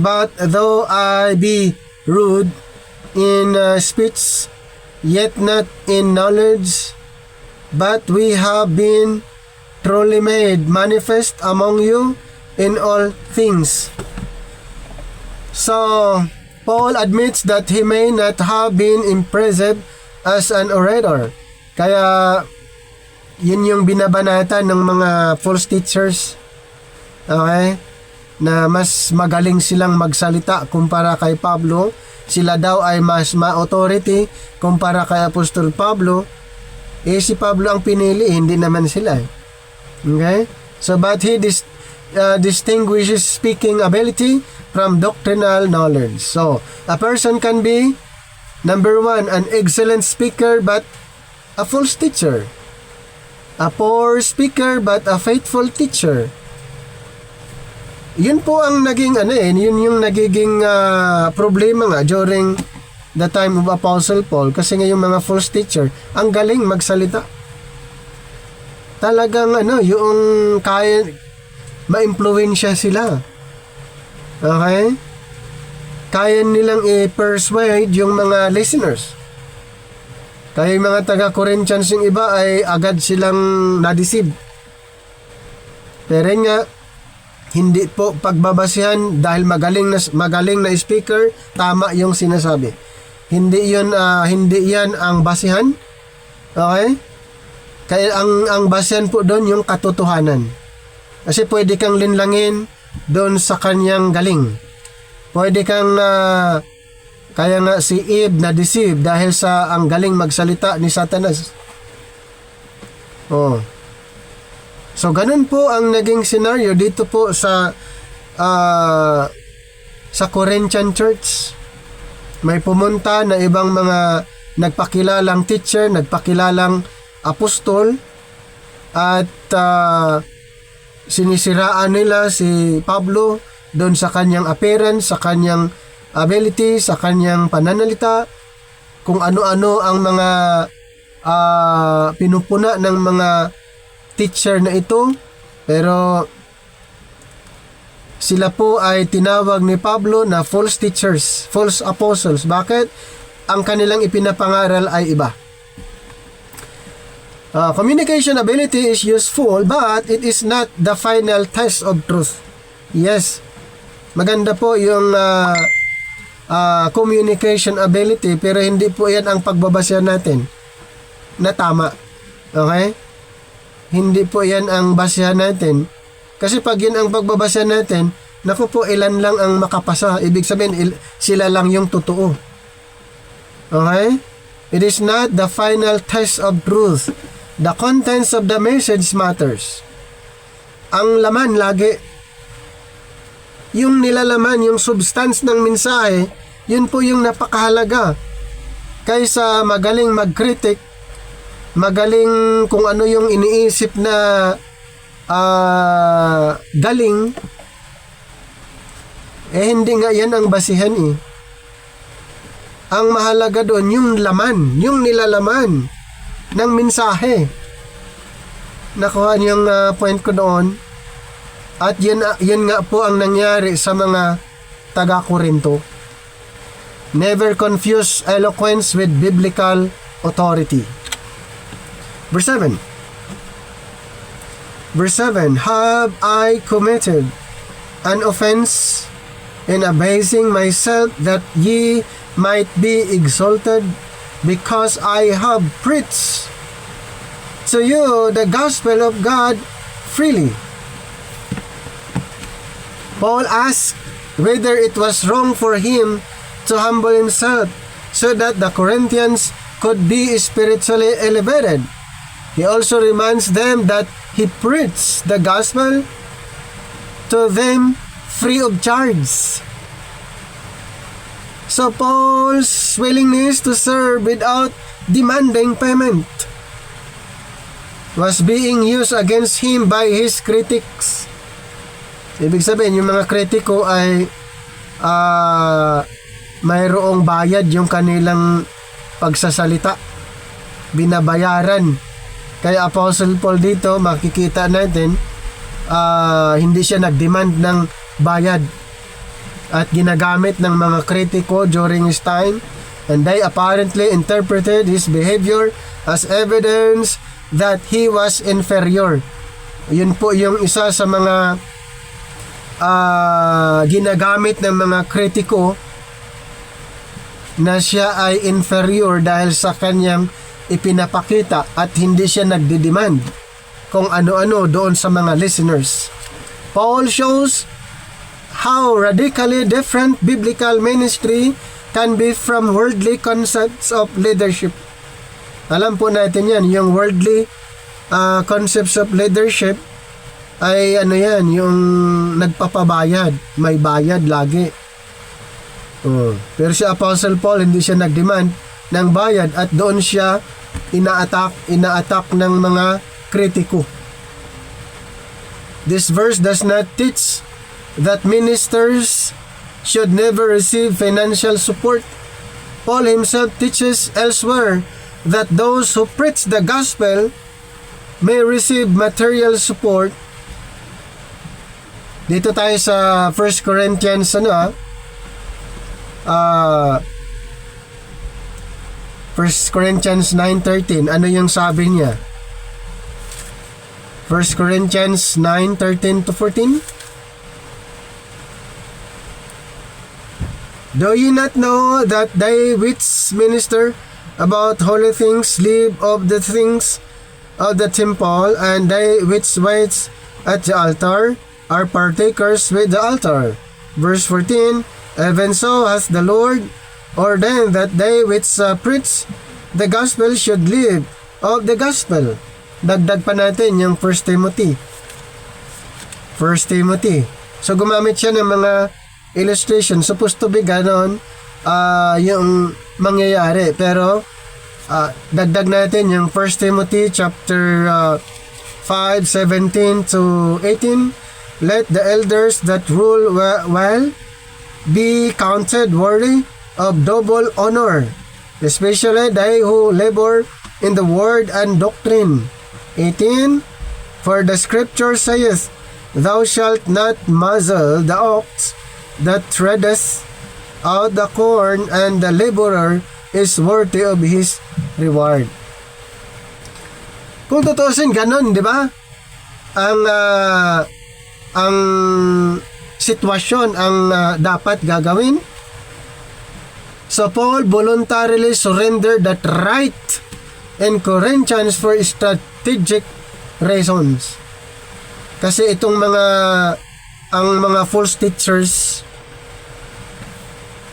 But though I be rude in speech, yet not in knowledge, but we have been truly made manifest among you in all things. So Paul admits that he may not have been impressive as an orator. Kaya yun yung binabanatan ng mga false teachers, okay, na mas magaling silang magsalita kumpara kay Pablo. Sila daw ay mas ma-authority kumpara kay Apostol Pablo. Si Pablo ang pinili, hindi naman sila. Okay? So but he distinguishes speaking ability from doctrinal knowledge. So a person can be, number 1, an excellent speaker but a false teacher. A poor speaker but a faithful teacher. Yun po ang naging yun yung nagiging problema nga during the time of Apostle Paul, kasi nga yung mga false teacher, ang galing magsalita. Talagang yung kaya ma-impluwensya sila. Okay? Kaya nilang i-persuade yung mga listeners. Kaya yung mga taga-Corinthians yung iba ay agad silang na-deceive. Pero nga, hindi po pagbabasihan dahil magaling na speaker, tama yung sinasabi. Hindi yan ang basihan. Okay? Kaya ang basihan po doon yung katotohanan. Kasi pwede kang linlangin doon sa kanyang galing. Pwede kang kaya nga si Eve na-deceive dahil sa ang galing magsalita ni Satanas. Oh. So, ganun po ang naging scenario dito po sa Corinthian Church. May pumunta na ibang mga nagpakilalang teacher, nagpakilalang apostol, at sinisiraan nila si Pablo doon sa kanyang appearance, sa kanyang ability, sa kanyang pananalita, kung ano-ano ang mga pinupuna ng mga teacher na ito. Pero sila po ay tinawag ni Pablo na false teachers, false apostles. Bakit? Ang kanilang ipinapangaral ay iba. Communication ability is useful, but it is not the final test of truth. Yes, maganda po yung communication ability, pero hindi po yan ang pagbabasya natin na tama. Okay? Hindi po yan ang basehan natin. Kasi pag yun ang pagbabasya natin, naku po, ilan lang ang makapasa. Ibig sabihin, sila lang yung totoo. Okay? It is not the final test of truth. The contents of the message matters. Ang laman lagi, yung nilalaman, yung substance ng mensahe, yun po yung napakahalaga. Kaysa magaling mag-critic, magaling kung ano yung iniisip na galing, hindi nga yan ang basihan eh. Ang mahalaga doon yung laman, yung nilalaman ng mensahe. Nakuha yung point ko doon. At yan nga po ang nangyari sa mga taga-Korinto. Never confuse eloquence with biblical authority. Verse 7. Verse 7, have I committed an offense in abasing myself that ye might be exalted, because I have preached to you the gospel of God freely? Paul asked whether it was wrong for him to humble himself so that the Corinthians could be spiritually elevated. He also reminds them that he preached the gospel to them free of charge. So Paul's willingness to serve without demanding payment was being used against him by his critics. Ibig sabihin, yung mga kritiko ay mayroong bayad yung kanilang pagsasalita. Binabayaran. Kaya Apostle Paul dito, makikita natin, hindi siya nag-demand ng bayad. At ginagamit ng mga kritiko during his time, and they apparently interpreted his behavior as evidence that he was inferior. Yun po yung isa sa mga ginagamit ng mga kritiko, na siya ay inferior dahil sa kanyang ipinapakita at hindi siya nagdidemand kung ano-ano doon sa mga listeners. Paul shows how radically different biblical ministry can be from worldly concepts of leadership. Alam po natin yan, yung worldly concepts of leadership ay yan, yung nagpapabayad, may bayad lagi. Pero si Apostle Paul, hindi siya nagdemand ng bayad at doon siya ina-attack ng mga kritiko. This verse does not teach that ministers should never receive financial support Paul himself teaches elsewhere that those who preach the gospel may receive material support. Dito tayo sa 1 Corinthians 1 Corinthians 9:13. Ano yung sabi niya? 1 Corinthians 9:13 to 14. Do ye not know that they which minister about holy things live of the things of the temple, and they which wait at the altar are partakers with the altar? Verse 14. Even so hath the Lord ordained that they which preach the gospel should live of the gospel. Dagdag pa natin yung 1 Timothy. 1 Timothy. So gumamit siya ng mga illustration. Supposed to be ganon yung mangyayari. Pero dagdag natin yung 1 Timothy chapter 5:17 to 18. Let the elders that rule well be counted worthy of double honor, especially they who labor in the word and doctrine. 18. For the scripture saith, Thou shalt not muzzle the ox that treadeth out the corn, and the laborer is worthy of his reward. Kung tutusin, ganun, di ba? Ang sitwasyon ang dapat gagawin. So Paul voluntarily surrendered that right in Corinthians for strategic reasons. Kasi itong ang mga false teachers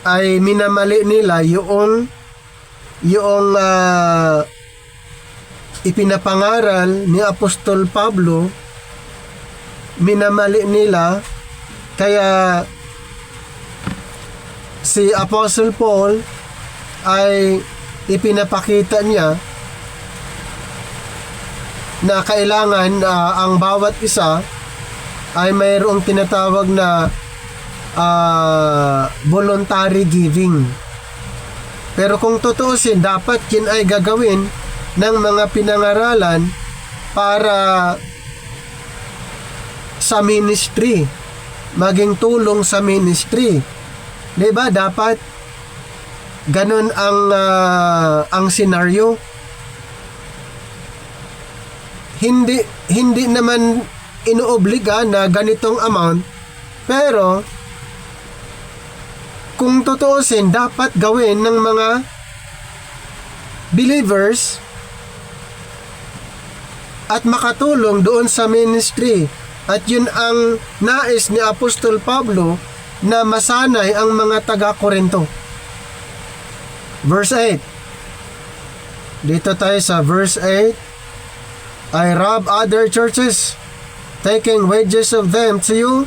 ay minamali nila yung ipinapangaral ni Apostol Pablo, minamali nila. Kaya si Apostle Paul ay ipinapakita niya na kailangan ang bawat isa ay mayroong tinatawag na voluntary giving. Pero kung tutuusin, dapat yun ay gagawin ng mga pinangaralan para sa ministry, maging tulong sa ministry. Diba? Dapat ganun ang senaryo. Hindi naman inuobliga na ganitong amount, pero kung tutuusin, dapat gawin ng mga believers at makatulong doon sa ministry. At yun ang nais ni Apostol Pablo, na masanay ang mga taga-Korinto. Verse 8. Dito tayo sa verse 8. I rob other churches, taking wages of them to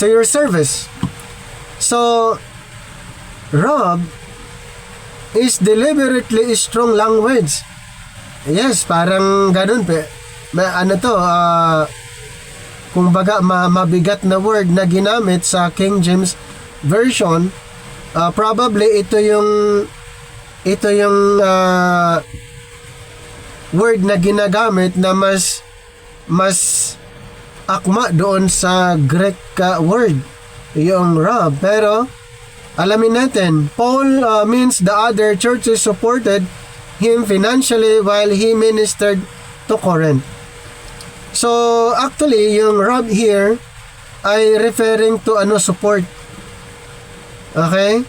your service. So, rob is deliberately strong language. Yes, parang ganun. Kung baga mabigat na word na ginamit sa King James Version, probably ito yung word na ginagamit na mas akma doon sa Greek word, yung rob. Pero alamin natin, Paul means the other churches supported him financially while he ministered to Corinth. So actually, yung rob here ay referring to support. Okay?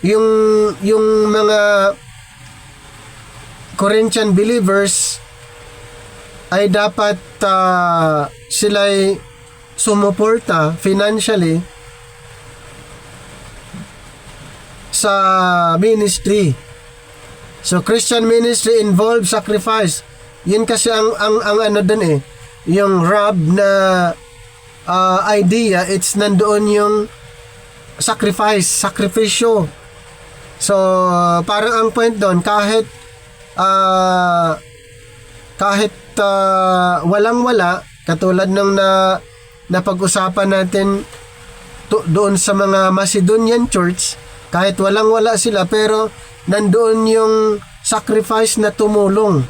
Yung mga Corinthian believers ay dapat sila'y sumuporta financially sa ministry. So Christian ministry involves sacrifice. Yun kasi ang dun yung rob na idea, it's nandoon yung sakripisyo. So parang ang point doon, kahit walang-wala, katulad ng napag-usapan natin doon sa mga Macedonian church, kahit walang-wala sila, pero nandoon yung sacrifice na tumulong.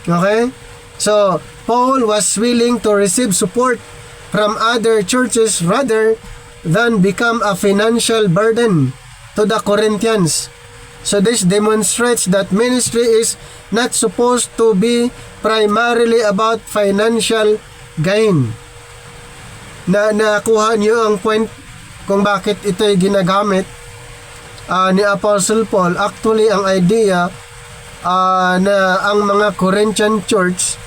Okay? So, Paul was willing to receive support from other churches rather than become a financial burden to the Corinthians. So this demonstrates that ministry is not supposed to be primarily about financial gain. Nakuha niyo ang point kung bakit ito'y ginagamit ni Apostle Paul. Actually, ang idea na ang mga Corinthian church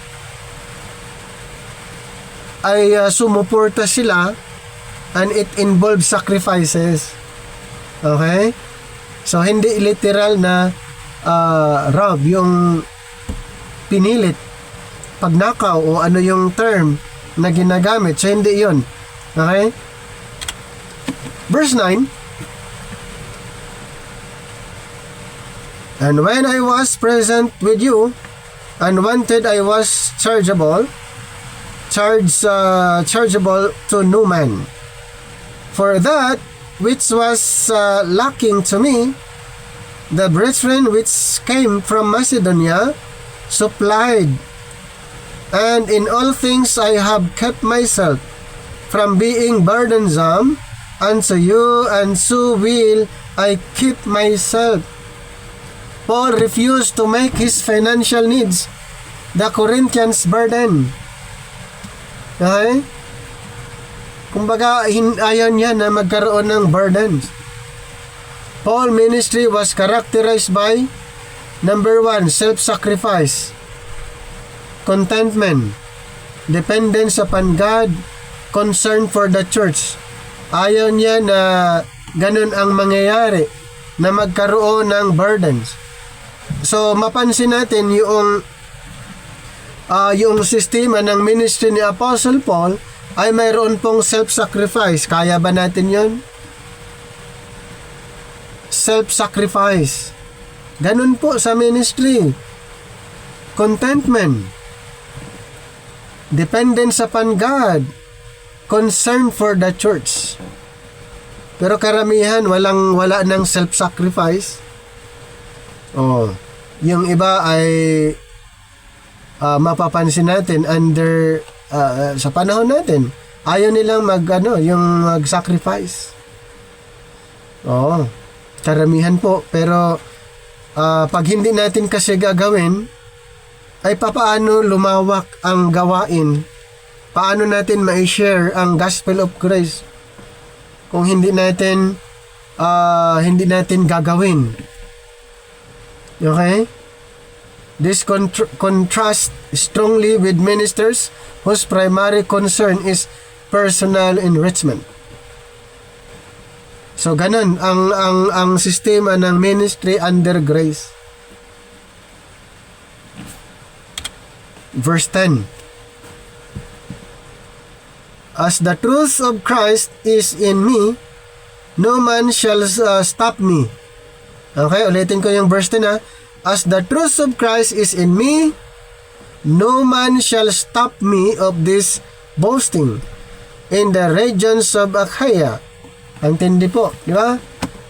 ay sumuporta sila, and it involves sacrifices. Okay? So, hindi literal na rob, yung pinilit, pagnakaw, o ano yung term na ginagamit. So, hindi yun. Okay? Verse 9, and when I was present with you, and wanted I was chargeable to no man. For that which was lacking to me, the brethren which came from Macedonia supplied, and in all things I have kept myself from being burdensome unto you, and so will I keep myself. Paul refused to make his financial needs the Corinthians' burden. Okay? Kumbaga, ayaw niya na magkaroon ng burdens. Paul ministry was characterized by, number 1, self-sacrifice, contentment, dependence upon God, concern for the church. Ayaw niya na ganun ang mangyayari, na magkaroon ng burdens. So, mapansin natin yung sistema ng ministry ni Apostle Paul ay mayroon pong self-sacrifice. Kaya ba natin yon? Self-sacrifice. Ganun po sa ministry. Contentment. Dependence upon God. Concern for the church. Pero karamihan, wala ng self-sacrifice. Yung iba ay mapapansin natin under sa panahon natin, ayaw nilang mag-sacrifice. Karamihan po. Pero pag hindi natin kasi gagawin, ay papaano lumawak ang gawain? Paano natin ma-share ang gospel of Christ kung hindi natin gagawin? Okay? This contrasts strongly with ministers whose primary concern is personal enrichment. So ganun ang sistema ng ministry under grace. Verse 10. As the truth of Christ is in me, no man shall stop me. Okay, ulitin ko yung verse 10 . As the truth of Christ is in me, no man shall stop me of this boasting in the regions of Achaia. Ang tindi po, di ba?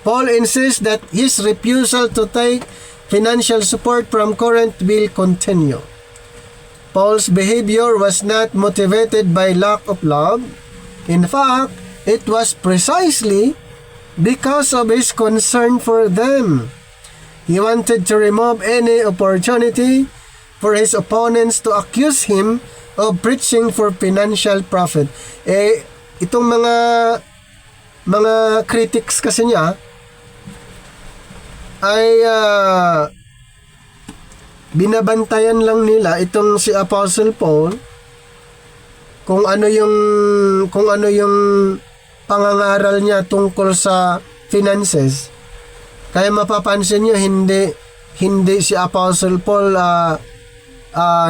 Paul insists that his refusal to take financial support from Corinth will continue. Paul's behavior was not motivated by lack of love. In fact, it was precisely because of his concern for them. He wanted to remove any opportunity for his opponents to accuse him of preaching for financial profit. Itong mga critics kasi niya ay binabantayan lang nila itong si Apostle Paul kung ano yung pangangaral niya tungkol sa finances. Kaya mapapansin nyo, hindi si Apostle Paul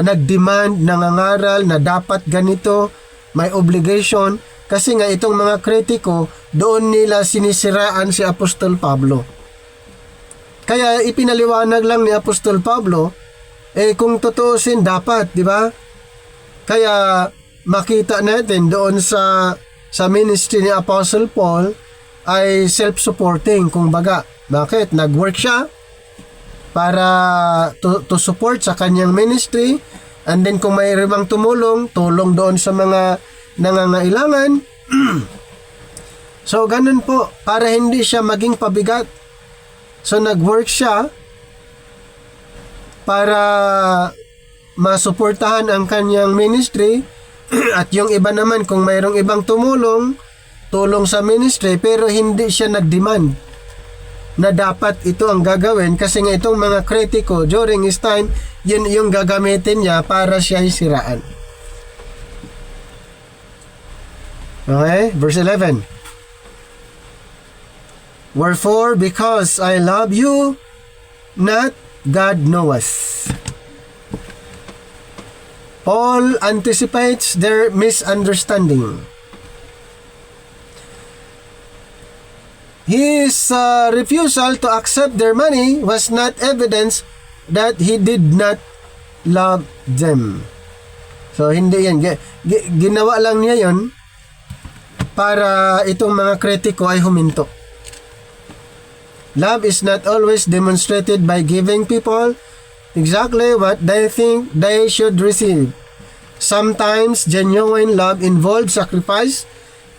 nag-demand, nangangaral na dapat ganito, may obligation. Kasi nga itong mga kritiko, doon nila sinisiraan si Apostol Pablo. Kaya ipinaliwanag lang ni Apostol Pablo, kung tutuusin dapat, di ba? Kaya makita natin doon sa sa ministry ni Apostle Paul ay self-supporting. Kung baga, bakit? Nag-work siya para to support sa kanyang ministry, and then kung may rimang tulong doon sa mga nangangailangan. So, ganun po, para hindi siya maging pabigat. So, nag-work siya para masuportahan ang kanyang ministry, at yung iba naman, kung mayroong ibang tulong sa ministry, pero hindi siya nag-demand na dapat ito ang gagawin, kasi nga itong mga kritiko during his time, yun yung gagamitin niya para siya siraan. Okay, verse 11. Wherefore, because I love you, not God knoweth. Paul anticipates their misunderstanding. His refusal to accept their money was not evidence that he did not love them. So, hindi yan. Ginawa lang niya yon para itong mga kritiko ay huminto. Love is not always demonstrated by giving people exactly what they think they should receive. Sometimes, genuine love involves sacrifice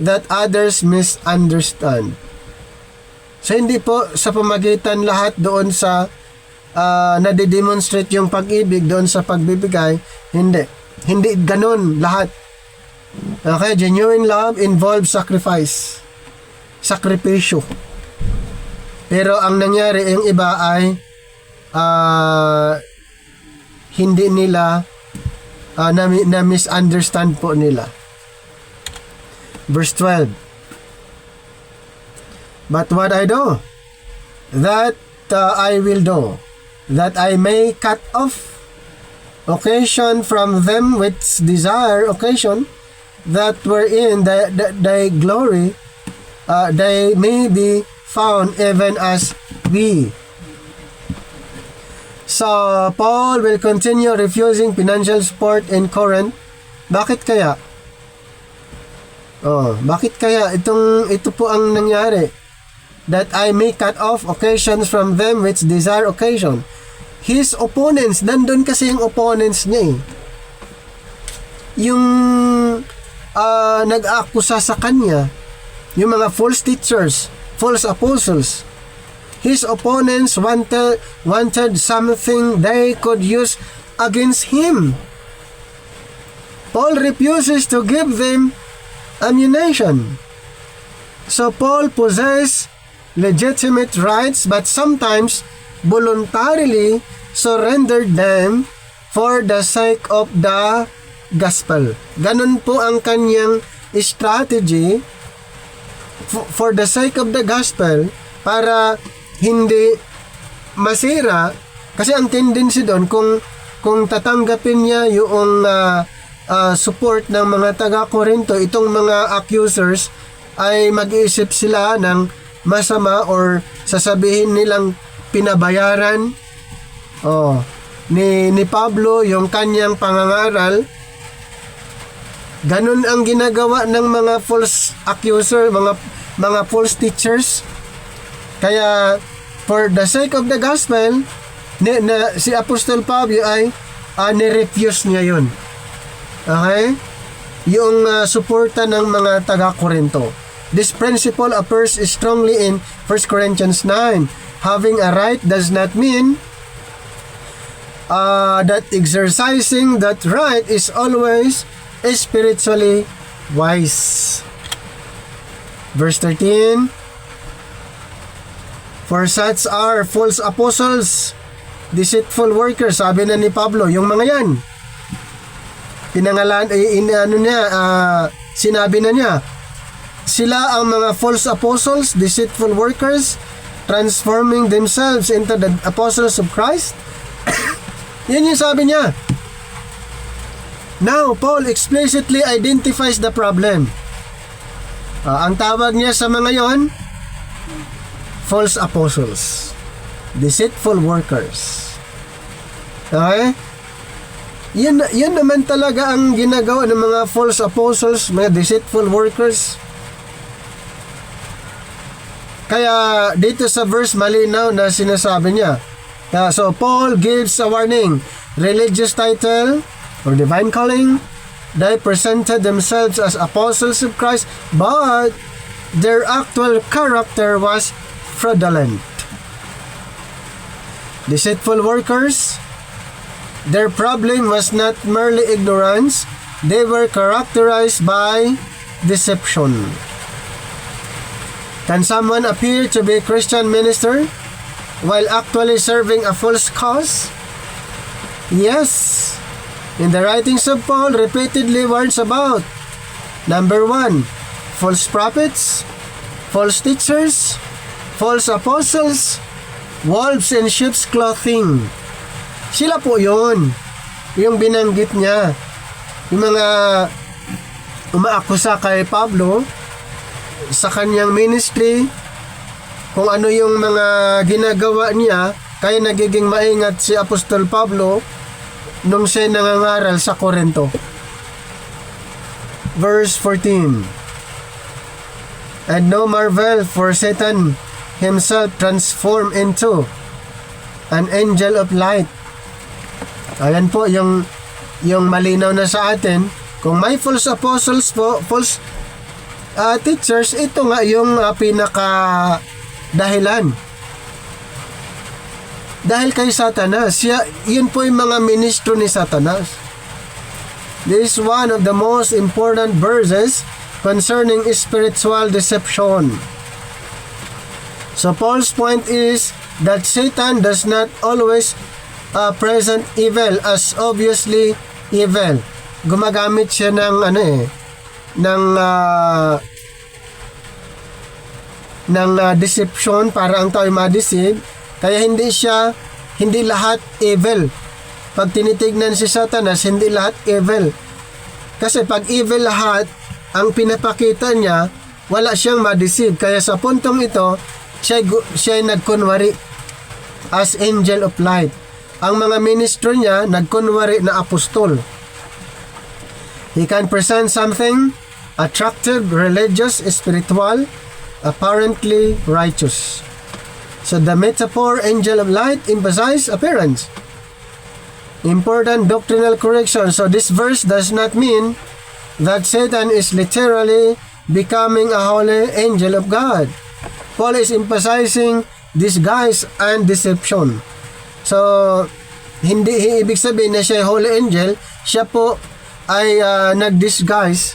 that others misunderstand. So, hindi po sa pamagitan lahat doon sa nade-demonstrate yung pag-ibig doon sa pagbibigay. Hindi. Hindi ganun lahat. Okay? Genuine love involves sacrifice. Sakripisyo. Pero ang nangyari, yung iba ay hindi nila na misunderstand po nila. Verse 12. But what I do, that I will do, that I may cut off occasion from them which desire occasion, that wherein thy glory, they may be found even as we. So, Paul will continue refusing financial support in Corinth. Bakit kaya? Bakit kaya? Ito po ang nangyari. That I may cut off occasions from them which desire occasion. His opponents, nandun kasi yung opponents niya eh. Yung nag-aakusa sa kanya, yung mga false teachers, false apostles. His opponents wanted something they could use against him. Paul refuses to give them ammunition. So Paul possesses legitimate rights but sometimes voluntarily surrendered them for the sake of the gospel. Ganun po ang kanyang strategy for the sake of the gospel, para hindi masira. Kasi ang tendency doon, kung tatanggapin niya yung support ng mga taga-Korinto, itong mga accusers ay mag-iisip sila ng masama or sasabihin nilang pinabayaran ni Pablo yung kanyang pangangaral. Ganun ang ginagawa ng mga false accuser, mga false teachers. Kaya for the sake of the gospel, si Apostol Pablo ay nirefuse niya yun. Okay? Yung suporta ng mga taga-Korinto. This principle appears strongly in 1 Corinthians 9. Having a right does not mean that exercising that right is always spiritually wise. Verse 13. For such are false apostles, deceitful workers. Sabi na ni Pablo, yung mga yan, pinangalan, sinabi na niya, sila ang mga false apostles, deceitful workers, transforming themselves into the apostles of Christ. Yan yung sabi niya. Now, Paul explicitly identifies the problem. Ang tawag niya sa mga yon, false apostles, deceitful workers. Okay? Yan naman talaga ang ginagawa ng mga false apostles, mga deceitful workers. Kaya dito sa verse malinaw na sinasabi niya. So Paul gives a warning. Religious title or divine calling, they presented themselves as apostles of Christ, but their actual character was fraudulent. Deceitful workers. Their problem was not merely ignorance, they were characterized by deception. Can someone appear to be a Christian minister while actually serving a false cause? Yes. In the writings of Paul, repeatedly warns about: number 1, false prophets, false teachers, false apostles, wolves in sheep's clothing. Sila po yun. Yung binanggit niya. Yung mga umaakusa kay Pablo sa kanyang ministry, kung ano yung mga ginagawa niya, kaya nagiging maingat si Apostol Pablo nung siya nangangaral sa Corinto. Verse 14. And no marvel, for Satan himself transformed into an angel of light. Ayan po yung malinaw na sa atin. Kung may false apostles po, false teachers, ito nga yung pinaka dahilan. Dahil kay Satanas, yun po yung mga ministro ni Satanas. This is one of the most important verses concerning spiritual deception. So Paul's point is that Satan does not always present evil as obviously evil. Gumagamit siya ng deception para ang tao ma-deceive. Kaya hindi lahat evil. Pag tinitignan si Satanas, hindi lahat evil. Kasi pag evil lahat, ang pinapakita niya, wala siyang ma-deceive. Kaya sa puntong ito, siya nagkunwari as angel of light. Ang mga ministro niya, nagkunwari na apostol. He can present something attractive, religious, spiritual, apparently righteous. So the metaphor angel of light emphasizes appearance. Important doctrinal correction. So this verse does not mean that Satan is literally becoming a holy angel of God. Paul is emphasizing disguise and deception. So hindi ibig sabihin na siya holy angel, siya po ay nag-disguise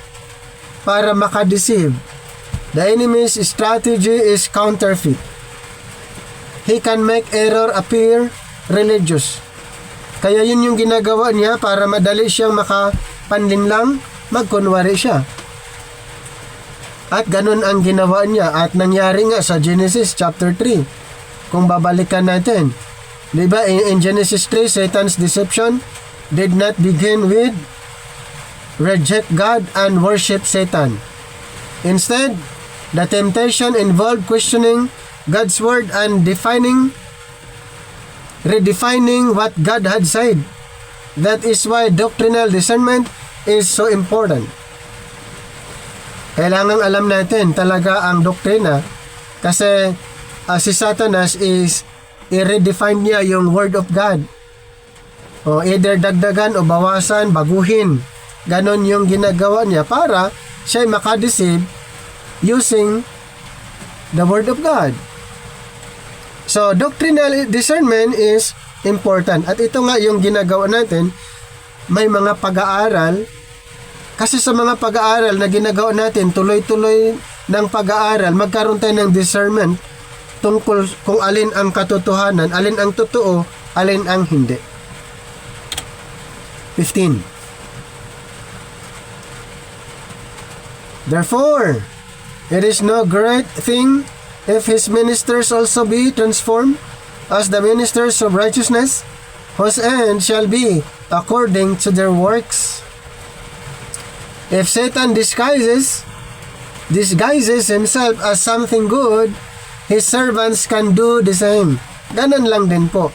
para makadeceive. The enemy's strategy is counterfeit. He can make error appear religious. Kaya yun yung ginagawa niya para madali siyang makapanlinlang, magkunwari siya. At ganun ang ginawa niya at nangyari nga sa Genesis chapter 3. Kung babalikan natin, diba in Genesis 3, Satan's deception did not begin with reject God and worship Satan. Instead, the temptation involved questioning God's word and redefining what God had said. That is why doctrinal discernment is so important. Kailangang alam natin talaga ang doktrina kasi si Satanas is i-redefine niya yung word of God. O either dagdagan o bawasan, baguhin. Ganon yung ginagawa niya para siya makadeceive using the word of God. So, doctrinal discernment is important. At ito nga yung ginagawa natin, may mga pag-aaral. Kasi sa mga pag-aaral na ginagawa natin, tuloy-tuloy ng pag-aaral, magkaroon tayo ng discernment tungkol kung alin ang katotohanan, alin ang totoo, alin ang hindi. 15. Therefore, it is no great thing if his ministers also be transformed as the ministers of righteousness, whose end shall be according to their works. If Satan disguises himself as something good, his servants can do the same. Ganon lang din po.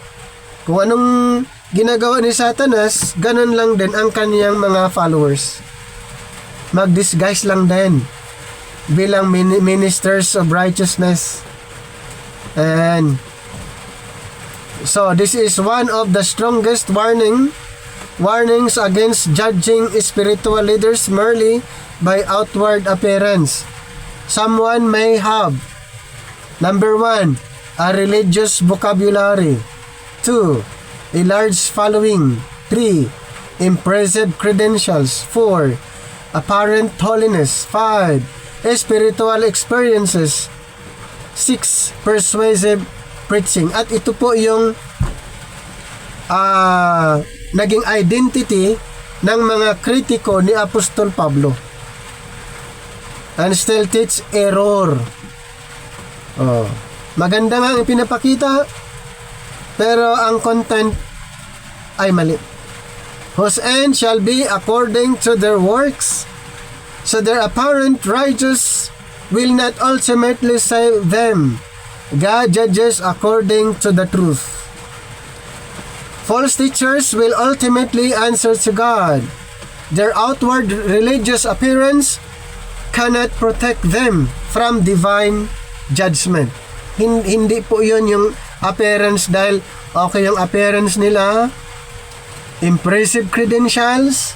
Kung anong ginagawa ni Satanas, ganon lang din ang kaniyang mga followers. Mag-disguise lang din bilang ministers of righteousness. And so this is one of the strongest warnings against judging spiritual leaders merely by outward appearance. Someone may have, number 1, a religious vocabulary. 2, a large following. 3, impressive credentials. 4, apparent holiness. 5, spiritual experiences. 6, persuasive preaching. At ito po yung naging identity ng mga kritiko ni Apostol Pablo. And still teach error. Maganda nga ang pinapakita, pero ang content ay mali. Whose end shall be according to their works, so their apparent righteous will not ultimately save them. God judges according to the truth. False teachers will ultimately answer to God. Their outward religious appearance cannot protect them from divine judgment. Hindi po yun yung appearance dahil okay yung appearance nila, impressive credentials,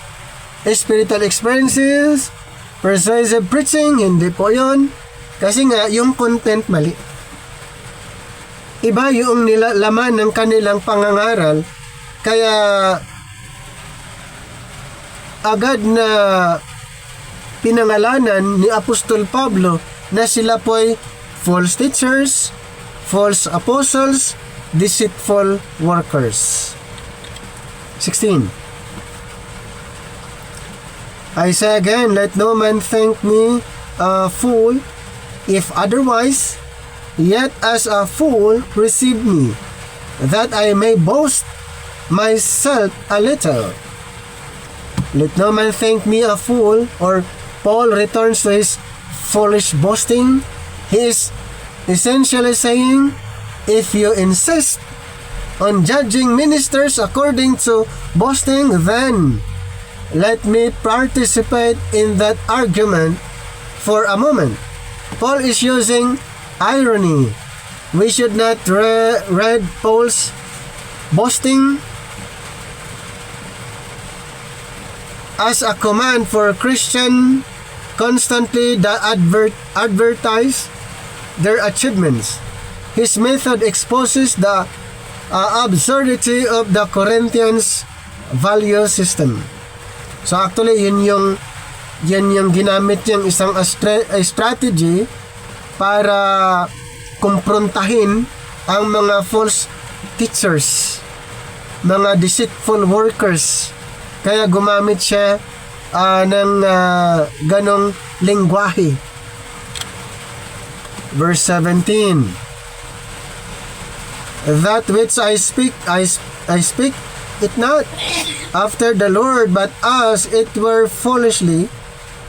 spiritual experiences, persuasive preaching, hindi po yun. Kasi nga, yung content mali. Iba yung laman ng kanilang pangangaral, kaya agad na pinangalanan ni Apostol Pablo na sila po'y false teachers, false apostles, deceitful workers. 16. I say again, let no man think me a fool, if otherwise, yet as a fool receive me, that I may boast myself a little. Let no man think me a fool, or Paul returns to his foolish boasting. He is essentially saying, if you insist on judging ministers according to boasting, then let me participate in that argument for a moment. Paul is using irony. We should not read Paul's boasting as a command for Christian constantly advertise their achievements. His method exposes the absurdity of the Corinthians value system. So actually yun yung ginamit niyang isang strategy para kumprontahin ang mga false teachers, mga deceitful workers. Kaya gumamit siya ng ganong lengguwahe. Verse 17. That which I speak it not after the Lord, but as it were foolishly,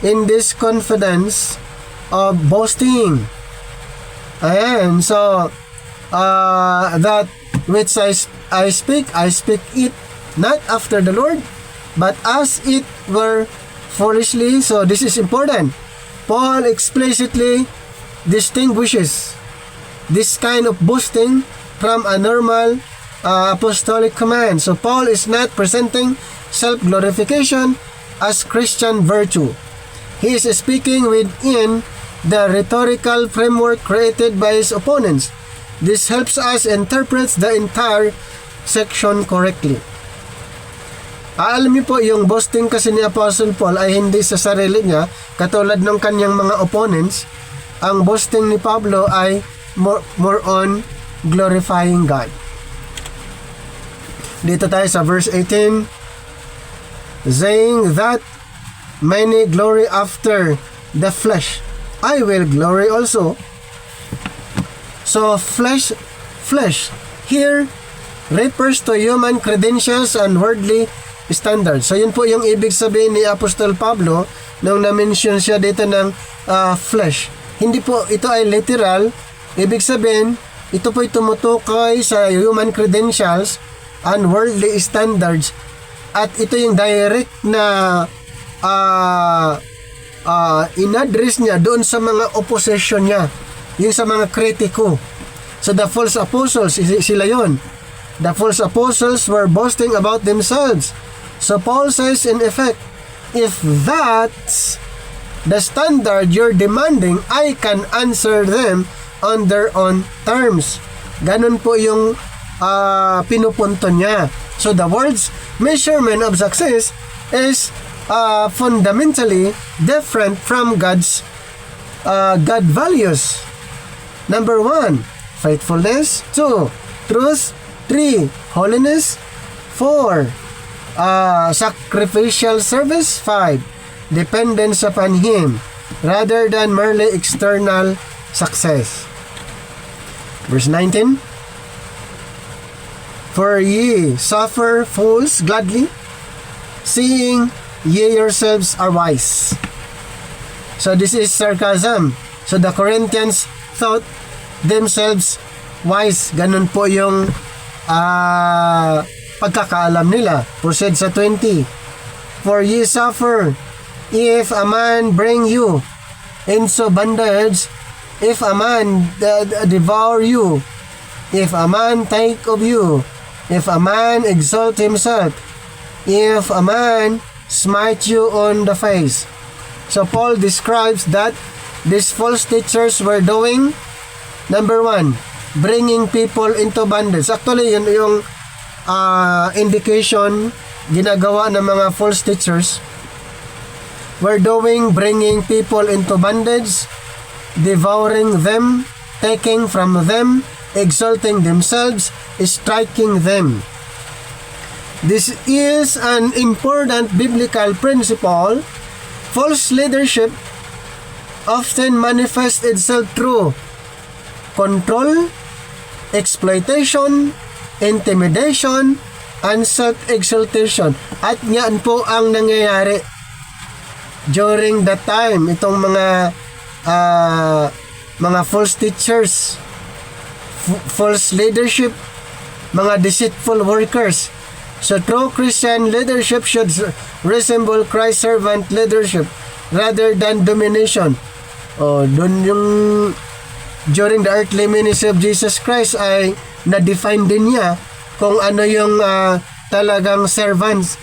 in this confidence of boasting. Ayan, so that which I speak it not after the Lord, but as it were foolishly. So this is important. Paul explicitly distinguishes this kind of boasting from a normal apostolic command. So Paul is not presenting self-glorification as Christian virtue. He is speaking within the rhetorical framework created by his opponents. This helps us interpret the entire section correctly. Alam niyo po, yung boasting kasi ni Apostle Paul ay hindi sa sarili niya, katulad ng kanyang mga opponents. Ang boasting ni Pablo ay more on glorifying God. Dito tayo sa verse 18, saying that many glory after the flesh, I will glory also. So flesh here refers to human credentials and worldly standards. So yun po yung ibig sabihin ni Apostol Pablo nung na-mention siya dito ng flesh. Hindi po ito ay literal. Ibig sabihin, ito po ay tumutukoy sa human credentials and worldly standards. At ito yung direct na in-address niya doon sa mga opposition niya, yung sa mga kritiko. So the false apostles, sila yon. The false apostles were boasting about themselves. So Paul says in effect, if that's the standard you're demanding, I can answer them on their own terms. Ganun po yung pinupunto niya. So the words measurement of success is fundamentally different from God's God values. Number 1, faithfulness. 2, truth. 3, holiness. 4, sacrificial service. 5, dependence upon Him rather than merely external success. Verse 19, for ye suffer fools gladly, seeing ye yourselves are wise. So this is sarcasm. So the Corinthians thought themselves wise. Ganun po yung pagkakaalam nila. Proceed sa 20. For ye suffer, if a man bring you into bondage, if a man devour you, if a man take of you, if a man exalt himself, if a man smite you on the face. So Paul describes that these false teachers were doing, number 1, bringing people into bondage. Actually, yun yung indication ginagawa ng mga false teachers. Were doing bringing people into bondage, devouring them, taking from them, exalting themselves, striking them. This is an important biblical principle. False leadership often manifests itself through control, exploitation, intimidation, and self-exaltation. At yan po ang nangyayari during that time. Itong mga false teachers, false leadership, mga deceitful workers. So true Christian leadership should resemble Christ's servant leadership rather than domination. Doon yung during the earthly ministry of Jesus Christ ay na-define din niya kung ano yung talagang servants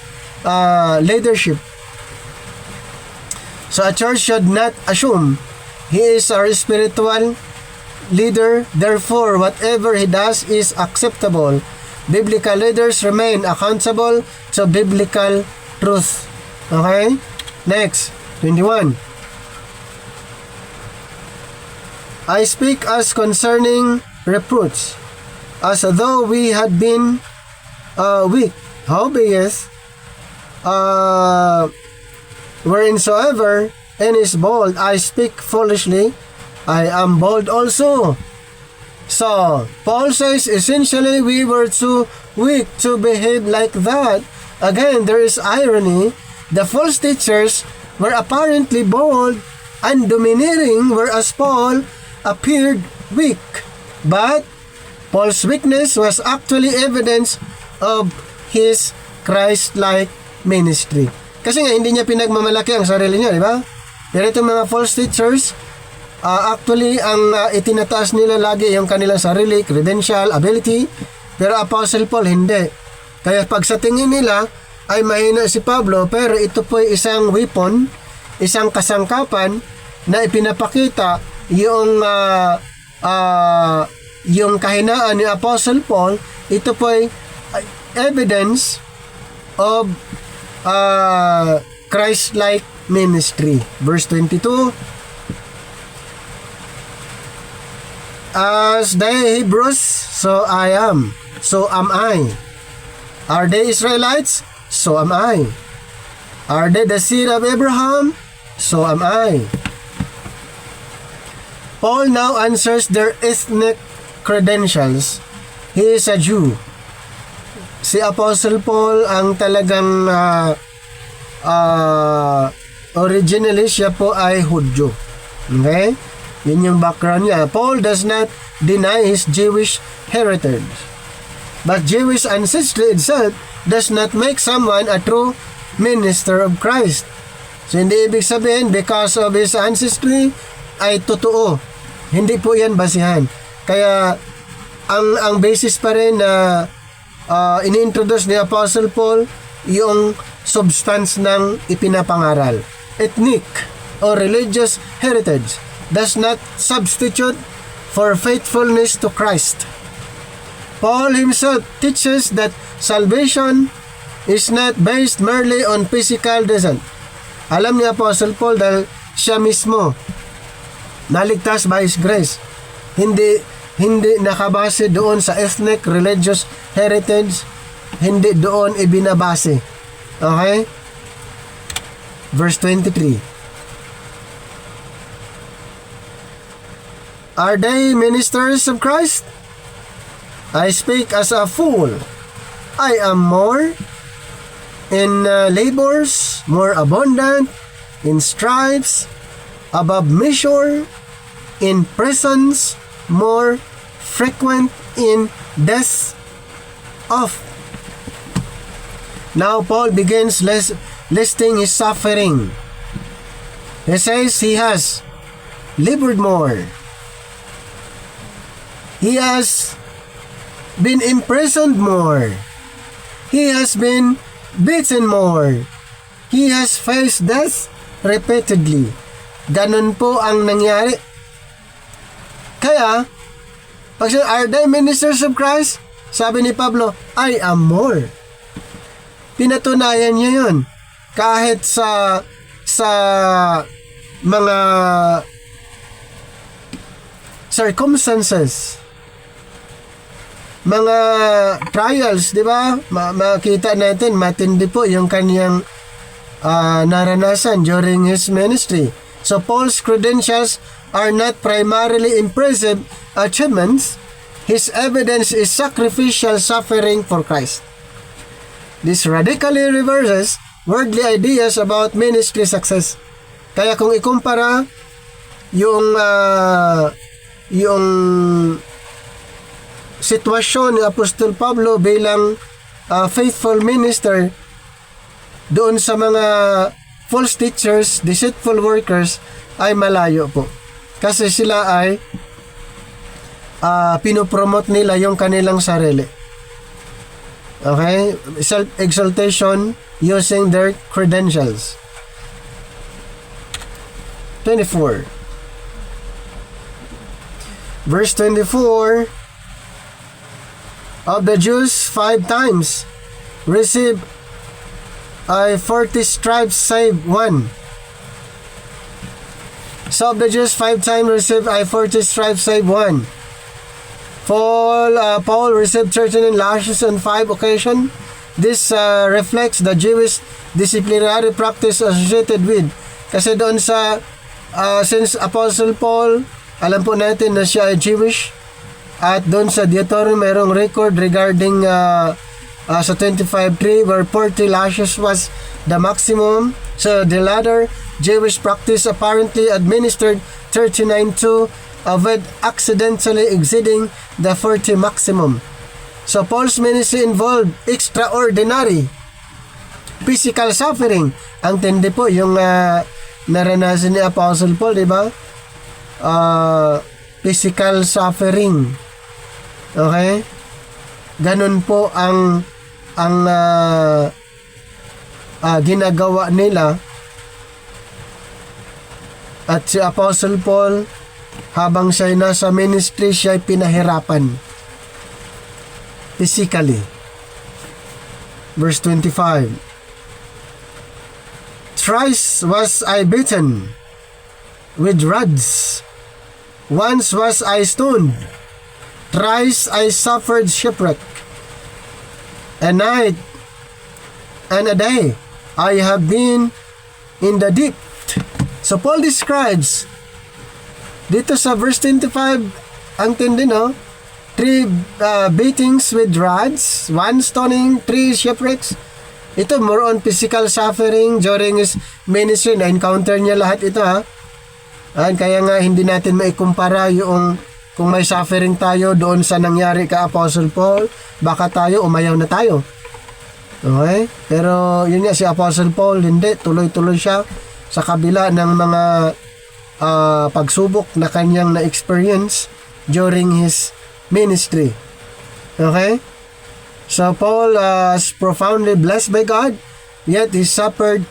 leadership. So a church should not assume he is our spiritual leader, therefore whatever he does is acceptable. Biblical leaders remain accountable to biblical truth. Okay? Next, 21. I speak as concerning reproach, as though we had been weak. Howbeit, whereinsoever and is bold, I speak foolishly, I am bold also. So, Paul says essentially we were too weak to behave like that. Again, there is irony. The false teachers were apparently bold and domineering, whereas Paul appeared weak. But Paul's weakness was actually evidence of his Christ-like ministry. Kasi nga, hindi niya pinagmamalaki ang sarili niya, di ba? Pero itong mga false teachers, actually, ang itinataas nila lagi yung kanilang sarili, credential, ability, pero Apostle Paul, hindi. Kaya pag sa tingin nila, ay mahina si Pablo, pero ito po ay isang weapon, isang kasangkapan, na ipinapakita yung kahinaan ni Apostle Paul. Ito po ay evidence of Christ-like ministry. Verse 22, as they Hebrews, so I am, so am I. Are they Israelites? So am I. Are they the seed of Abraham? So am I. Paul now answers their ethnic credentials. He is a Jew. Si Apostle Paul ang talagang originally siya po ay Hudyo. Okay? Yun yung background niya. Paul does not deny his Jewish heritage. But Jewish ancestry itself does not make someone a true minister of Christ. So hindi ibig sabihin because of his ancestry ay totoo. Hindi po yan basihan. Kaya ang basis pa rin na ini-introduce ni Apostle Paul yung substance ng ipinapangaral. Ethnic or religious heritage does not substitute for faithfulness to Christ. Paul himself teaches that salvation is not based merely on physical descent. Alam ni Apostle Paul dahil siya mismo naligtas by His grace. Hindi nakabase doon sa ethnic, religious heritage, hindi doon ibinabase. Okay? Verse 23. Are they ministers of Christ? I speak as a fool. I am more in labors, more abundant, in stripes, above measure, in prisons, more frequent, in deaths of. Now Paul begins listing his suffering. He says he has labored more. He has been imprisoned more. He has been beaten more. He has faced death repeatedly. Ganun po ang nangyari. Kaya, pag are they ministers of Christ? Sabi ni Pablo, I am more. Pinatunayan niya yun. Kahit sa mga circumstances, mga trials, di ba? Makita natin, matindi po yung kaniyang naranasan during his ministry. So Paul's credentials are not primarily impressive achievements. His evidence is sacrificial suffering for Christ. This radically reverses worldly ideas about ministry success. Kaya kung ikumpara yung sitwasyon ni Apostol Pablo bilang faithful minister doon sa mga false teachers, deceitful workers, ay malayo po. Kasi sila ay pinopromote nila yung kanilang sarili. Okay? Self-exaltation using their credentials. 24. Verse 24. Of the Jews 5 times receive 40 stripes save 1. So of the Jews 5 times receive 40 stripes save 1. Paul received 13 lashes on 5 occasions. This reflects the Jewish disciplinary practice associated with. Kasi doon sa since Apostle Paul, alam po natin na siya ay Jewish. At doon sa Deuteronomy mayroong record regarding sa 25:3 where 40 lashes was the maximum. So the latter Jewish practice apparently administered 39:2, avoid accidentally exceeding the 40 maximum. So Paul's ministry involved extraordinary physical suffering. Ang tindi po yung naranasan ni Apostle Paul, di ba? Physical suffering. Okay? Ganun po ang ginagawa nila. At si Apostle Paul, habang siya nasa ministry, siya ay pinahirapan physically. Verse 25. Thrice was I beaten with rods. Once was I stoned. Thrice I suffered shipwreck. A night and a day I have been in the deep. So Paul describes dito sa verse 25, ang tindi, no? 3 beatings with rods, 1 stoning, 3 shipwrecks. Ito more on physical suffering during his ministry. Na-encounter niya lahat ito, ha? Kaya nga hindi natin maikumpara yung kung may suffering tayo doon sa nangyari ka Apostle Paul, baka tayo umayaw na tayo. Okay? Pero yun nga, si Apostle Paul hindi, tuloy-tuloy siya sa kabila ng mga pagsubok na kanyang na-experience during his ministry. Okay? So Paul was profoundly blessed by God, yet he suffered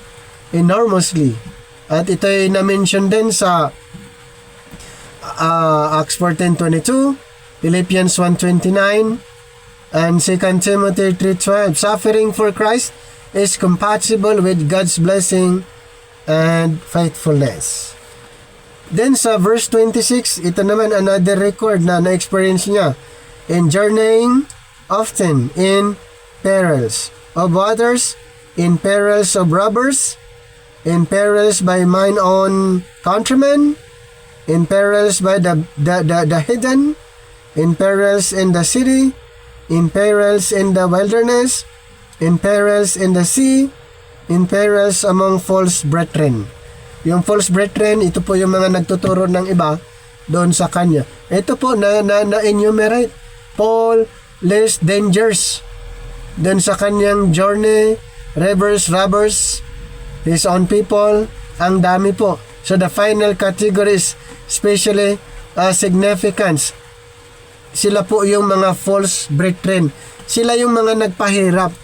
enormously. At ito'y na-mention din sa Acts 14:22, Philippians 1:29, and 2 Timothy 3:12. Suffering for Christ is compatible with God's blessing and faithfulness. Then sa verse 26, ito naman another record na na-experience niya. In journeying often in perils of others, in perils of robbers, in perils by mine own countrymen, in perils by the hidden, in perils in the city, in perils in the wilderness, in perils in the sea, in perils among false brethren. Yung false brethren, ito po yung mga nagtuturo ng iba doon sa kanya. Ito po na-enumerate. Paul lists dangers doon sa kanyang journey, rivers, robbers, his own people, ang dami po. So the final category is especially significance. Sila po yung mga false brethren. Sila yung mga nagpahirap.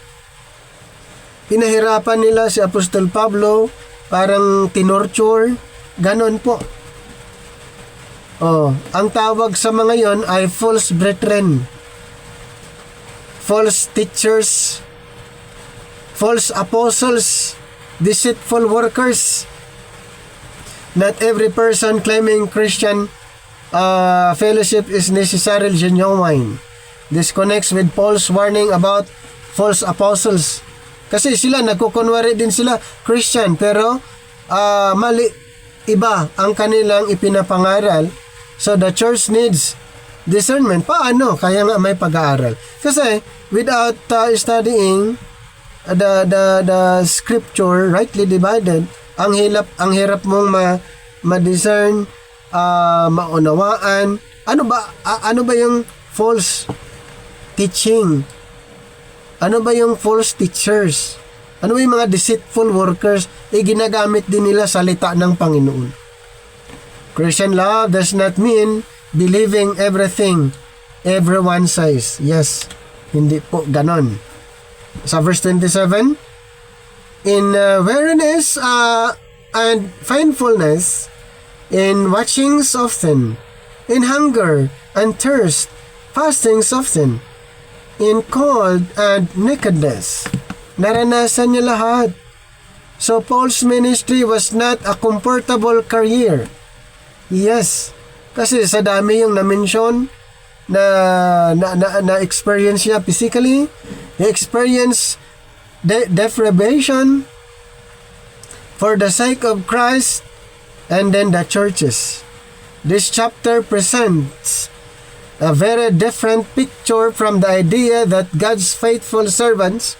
Pinahirapan nila si Apostol Pablo, parang tinorture, ganon po. Ang tawag sa mga yon ay false brethren, false teachers, false apostles, deceitful workers. Not every person claiming Christian fellowship is necessarily genuine. This connects with Paul's warning about false apostles. Kasi sila, nagkukunwari din sila Christian, pero mali, iba ang kanilang ipinapangaral. So the church needs discernment. Paano? Kaya nga may pag-aaral. Kasi without studying the scripture rightly divided, ang hirap mong ma-discern, maunawaan. Ano ba yung false teaching? Ano ba yung false teachers? Ano ba yung mga deceitful workers? Ginagamit din nila salita ng Panginoon. Christian love does not mean believing everything everyone says. Yes, hindi po ganon. Sa verse 27, in weariness and painfulness, in watchings often, in hunger and thirst, fastings often, in cold and nakedness. Naranasan niya lahat. So Paul's ministry was not a comfortable career. Yes, kasi sa dami yung na-mention na experience niya physically, he experienced deprivation for the sake of Christ and then the churches. This chapter presents a very different picture from the idea that God's faithful servants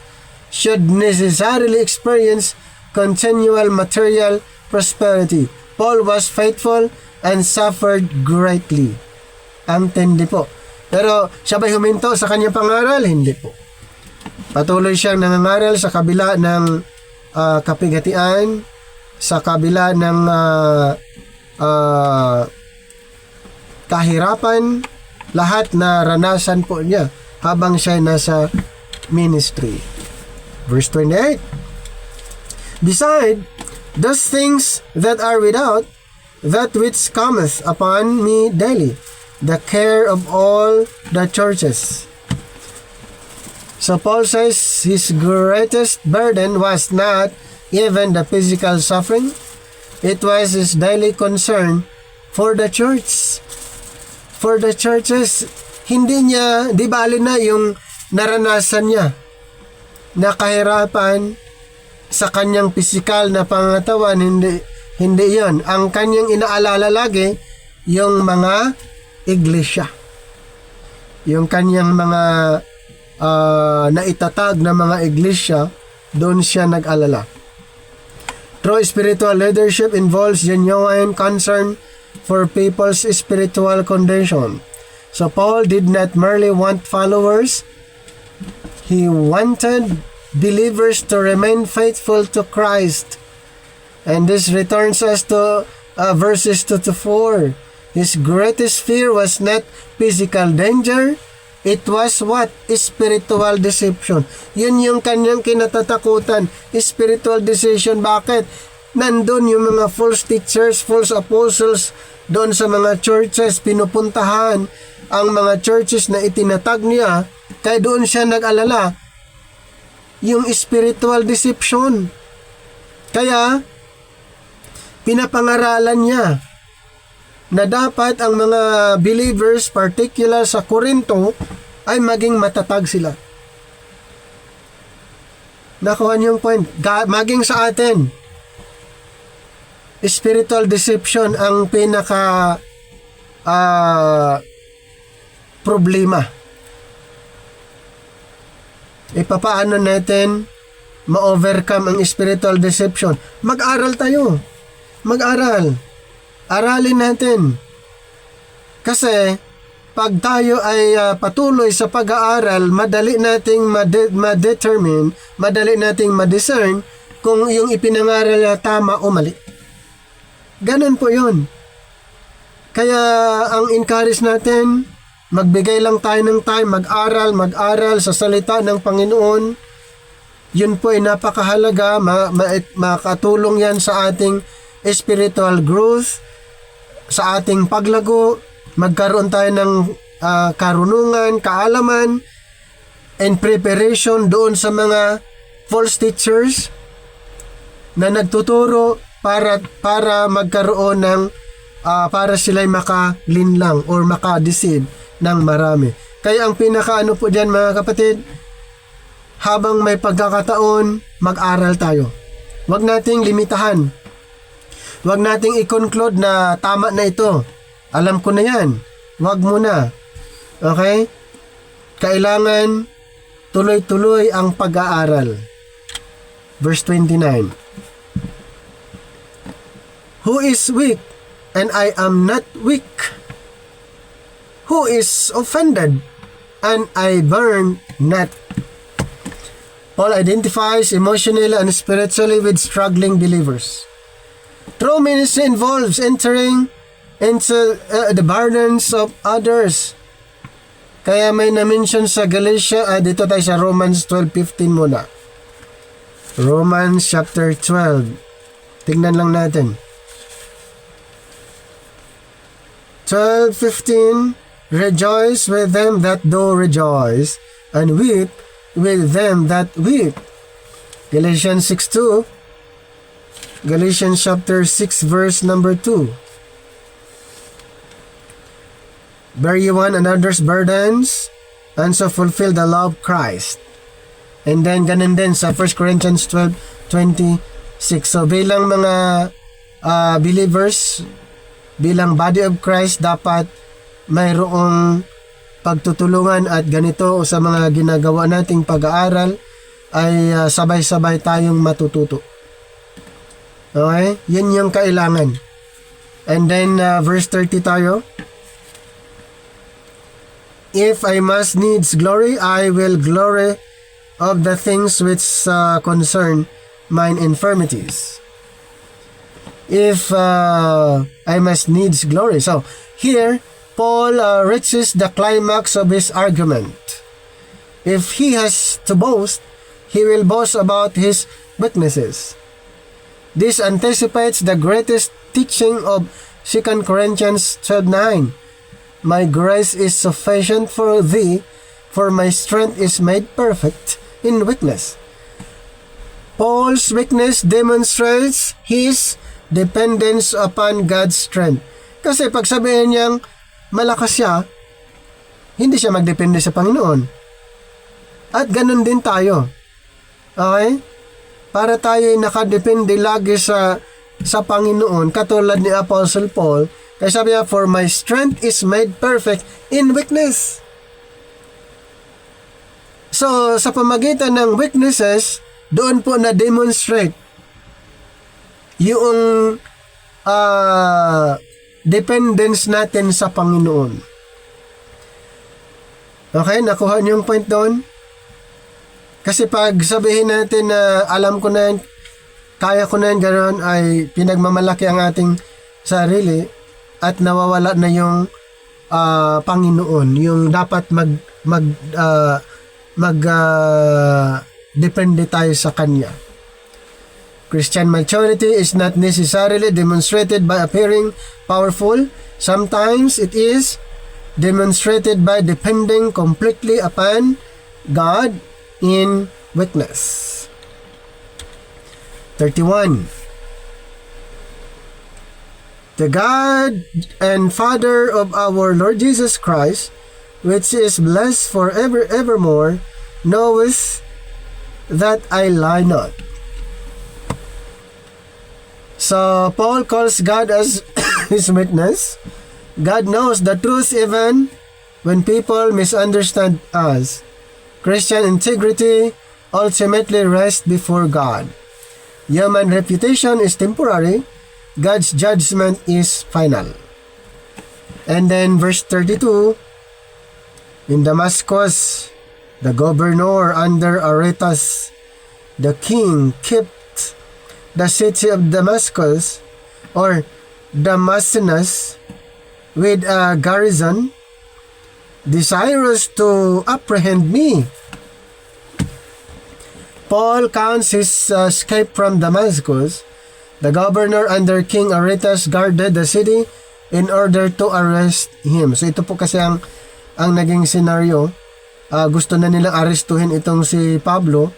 should necessarily experience continual material prosperity. Paul was faithful and suffered greatly. Ang tindi po. Pero siya ba'y huminto sa kanyang pangaral? Hindi po. Patuloy siyang nangangaral sa kabila ng kapigatian, sa kabila ng kahirapan, lahat na ranasan po niya habang siya nasa ministry. Verse 28. Beside those things that are without, that which cometh upon me daily, the care of all the churches. So Paul says his greatest burden was not even the physical suffering, it was his daily concern for the church. For the churches, hindi niya, di bali na yung naranasan niya na kahirapan sa kanyang pisikal na pangatawan, hindi yon. Ang kanyang inaalala lagi, yung mga iglesia. Yung kanyang mga naitatag na mga iglesia, doon siya nag-alala. True spiritual leadership involves genuine concern for people's spiritual condition. So Paul did not merely want followers, he wanted believers to remain faithful to Christ. And this returns us to verses 2 to 4. His greatest fear was not physical danger, it was what? Spiritual deception. Yun yung kanyang kinatatakutan, spiritual deception. Bakit? Nandun yung mga false teachers, false apostles, doon sa mga churches, pinupuntahan ang mga churches na itinatag niya, kaya doon siya nag-alala, yung spiritual deception. Kaya, pinapangaralan niya na dapat ang mga believers, particular sa Corinto, ay maging matatag sila. Nakuha niyo yung point. Maging sa atin, spiritual deception ang pinaka problema. Papaano natin ma-overcome ang spiritual deception? Mag-aral tayo. Mag-aral. Aralin natin. Kasi, pag tayo ay patuloy sa pag-aaral, madali nating ma-determine, madali nating ma-discern kung yung ipinangaral na tama o mali. Ganun po yun. Kaya, ang encourage natin, magbigay lang tayo ng time, mag-aral sa salita ng Panginoon. Yun po ay napakahalaga, makatulong yan sa ating spiritual growth, sa ating paglago, magkaroon tayo ng karunungan, kaalaman, and preparation doon sa mga false teachers na nagtuturo para magkaroon ng para sila'y makalinlang or makadeceive ng marami. Kaya ang pinakaano po dyan mga kapatid, habang may pagkakataon, mag-aral tayo. Huwag nating limitahan. Huwag nating i-conclude na tama na ito. Alam ko na yan. Huwag muna. Okay? Kailangan tuloy-tuloy ang pag-aaral. Verse 29. Who is weak, and I am not weak? Who is offended, and I burn not? Paul identifies emotionally and spiritually with struggling believers. True ministry involves entering into the burdens of others. Kaya may na-mention sa Galatia, dito tayo sa Romans 12:15 muna. Romans chapter 12. Tingnan lang natin. 12:15, rejoice with them that do rejoice, and weep with them that weep. Galatians 6:2, Galatians chapter 6 verse number 2. Bear ye one another's burdens, and so fulfill the law of Christ. And then ganun din sa 1 Corinthians 12:26. So bilang mga believers, bilang body of Christ, dapat mayroong pagtutulungan at ganito sa mga ginagawa nating pag-aaral ay sabay-sabay tayong matututo. Okay? Yun yung kailangan. And then verse 30 tayo. If I must needs glory, I will glory of the things which concern mine infirmities. If I must needs glory. So, here, Paul reaches the climax of his argument. If he has to boast, he will boast about his weaknesses. This anticipates the greatest teaching of 2 Corinthians 12:9. My grace is sufficient for thee, for my strength is made perfect in weakness. Paul's weakness demonstrates his dependence upon God's strength. Kasi pag sabihin niyang malakas siya, hindi siya magdepende sa Panginoon. At ganun din tayo. Okay? Para tayo nakadepende lagi sa Panginoon, katulad ni Apostle Paul, kaya sabi niya, for my strength is made perfect in weakness. So, sa pamagitan ng weaknesses, doon po na-demonstrate yung dependence natin sa Panginoon. Okay, nakuha niyo yung point doon? Kasi pag sabihin natin na alam ko na yan, kaya ko na yan, gano'n, ay pinagmamalaki ang ating sarili, at nawawala na yung Panginoon, yung dapat depende tayo sa Kanya. Christian maturity is not necessarily demonstrated by appearing powerful. Sometimes it is demonstrated by depending completely upon God in weakness. 31. The God and Father of our Lord Jesus Christ, which is blessed forever evermore, knoweth that I lie not. So Paul calls God as his witness. God knows the truth even when people misunderstand us. Christian integrity ultimately rests before God. Human reputation is temporary. God's judgment is final. And then verse 32, in Damascus, the governor under Aretas, the king, kept the city of Damascus, or Damascus, with a garrison, desirous to apprehend me. Paul counts his escape from Damascus. The governor under King Aretas guarded the city in order to arrest him. So ito po kasi ang naging senaryo. Gusto na nilang arestuhin itong si Pablo.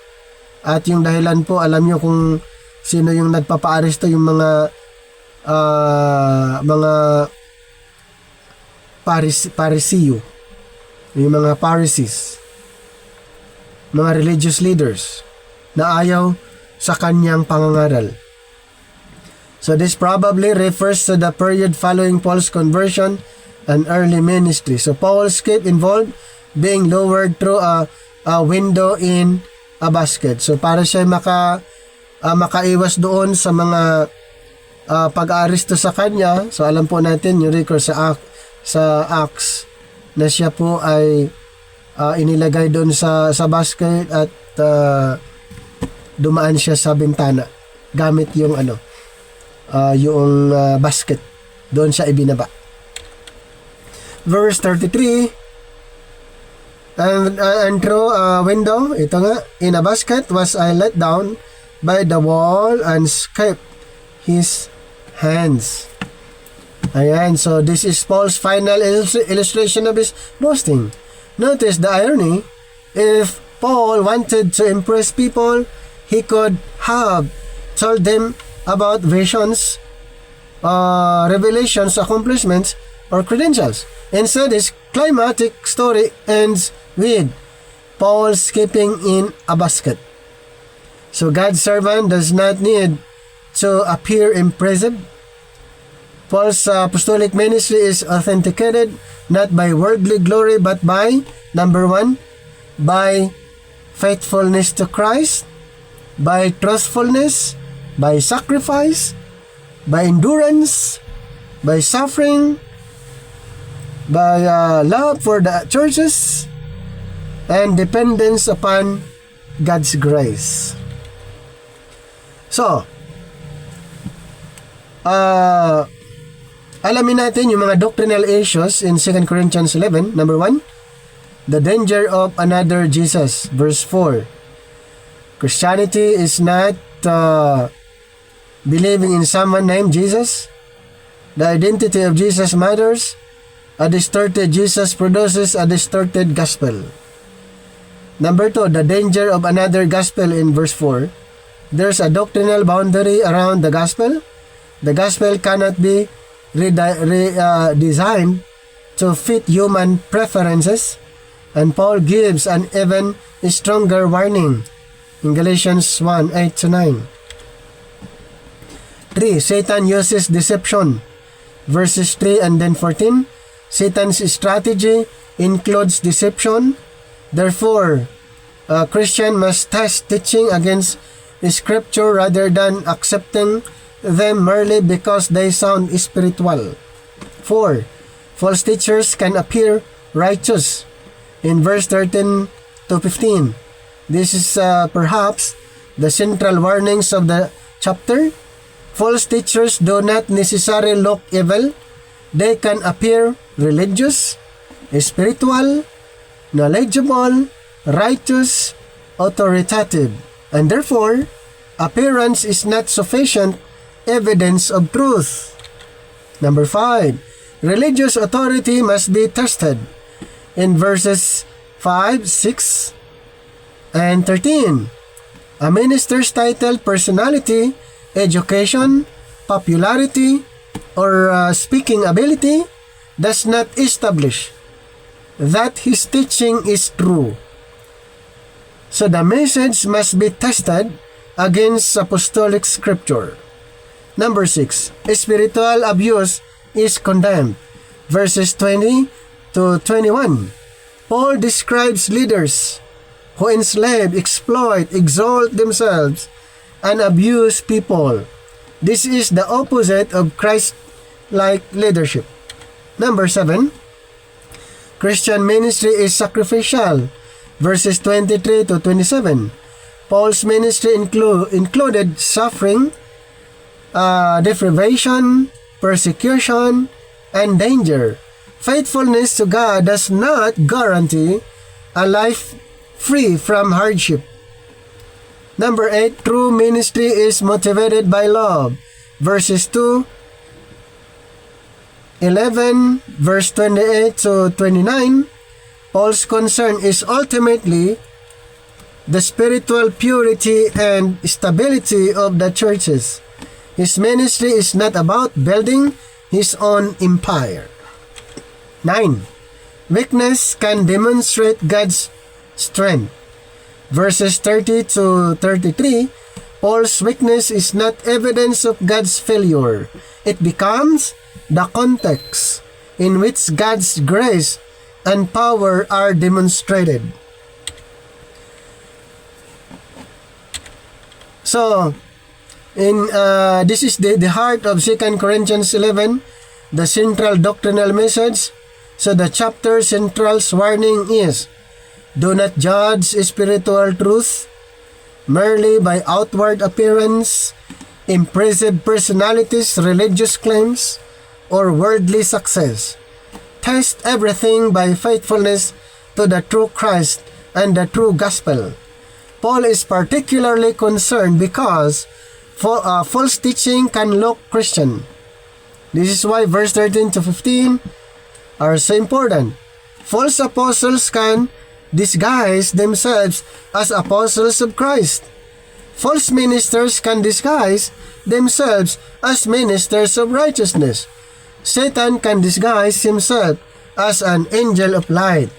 At yung dahilan po, alam nyo kung sino yung nagpapa-aresto, yung mga Parisiyo, yung mga Pharisees, mga religious leaders na ayaw sa kanyang pangangaral. So this probably refers to the period following Paul's conversion and early ministry. So Paul's escape involved being lowered through a window in a basket. So para siya makaiwas doon sa mga pag-aaresto sa kanya. So alam po natin yung record sa Acts na siya po ay inilagay doon sa basket at dumaan siya sa bintana gamit yung yung basket. Doon siya ibinaba. Verse 33, and through a window, ito nga, in a basket was I let down by the wall and escaped his hands. Ayan, so this is Paul's final illustration of his boasting. Notice the irony. If Paul wanted to impress people, he could have told them about visions, revelations, accomplishments, or credentials. Instead, his climatic story ends with Paul escaping in a basket. So God's servant does not need to appear impressive. Paul's apostolic ministry is authenticated not by worldly glory but by, number 1, by faithfulness to Christ, by truthfulness, by sacrifice, by endurance, by suffering, by love for the churches, and dependence upon God's grace. So, alamin natin yung mga doctrinal issues in 2 Corinthians 11. Number 1, the danger of another Jesus. Verse 4, Christianity is not believing in someone named Jesus. The identity of Jesus matters. A distorted Jesus produces a distorted gospel. Number 2, the danger of another gospel in verse 4. There's a doctrinal boundary around the gospel. The gospel cannot be designed to fit human preferences, and Paul gives an even stronger warning in Galatians 1:8-9. 3. Satan uses deception. Verses 3 and then 14. Satan's strategy includes deception. Therefore, a Christian must test teaching against Scripture rather than accepting them merely because they sound spiritual. 4. False teachers can appear righteous. In verse 13-15, this is perhaps the central warnings of the chapter. False teachers do not necessarily look evil. They can appear religious, spiritual, knowledgeable, righteous, authoritative, and therefore, appearance is not sufficient evidence of truth. Number 5. Religious authority must be tested. In verses 5, 6, and 13. A minister's title, personality, education, popularity, or speaking ability does not establish that his teaching is true. So the message must be tested against apostolic scripture. Number 6. Spiritual abuse is condemned. Verses 20 to 21. Paul describes leaders who enslave, exploit, exalt themselves, and abuse people. This is the opposite of Christ-like leadership. Number 7. Christian ministry is sacrificial. Verses 23 to 27. Paul's ministry included suffering, deprivation, persecution, and danger. Faithfulness to God does not guarantee a life free from hardship. Number 8. True ministry is motivated by love. Verses 2, 11, verse 28 to 29. Paul's concern is ultimately the spiritual purity and stability of the churches. His ministry is not about building his own empire. 9. Weakness can demonstrate God's strength. Verses 30 to 33, Paul's weakness is not evidence of God's failure. It becomes the context in which God's grace and power are demonstrated. So, this is the heart of 2 Corinthians 11, the central doctrinal message. So the chapter central's warning is, do not judge spiritual truth merely by outward appearance, impressive personalities, religious claims, or worldly success. Test everything by faithfulness to the true Christ and the true gospel. Paul is particularly concerned because false teaching can look Christian. This is why verse 13 to 15 are so important. False apostles can disguise themselves as apostles of Christ. False ministers can disguise themselves as ministers of righteousness. Satan can disguise himself as an angel of light.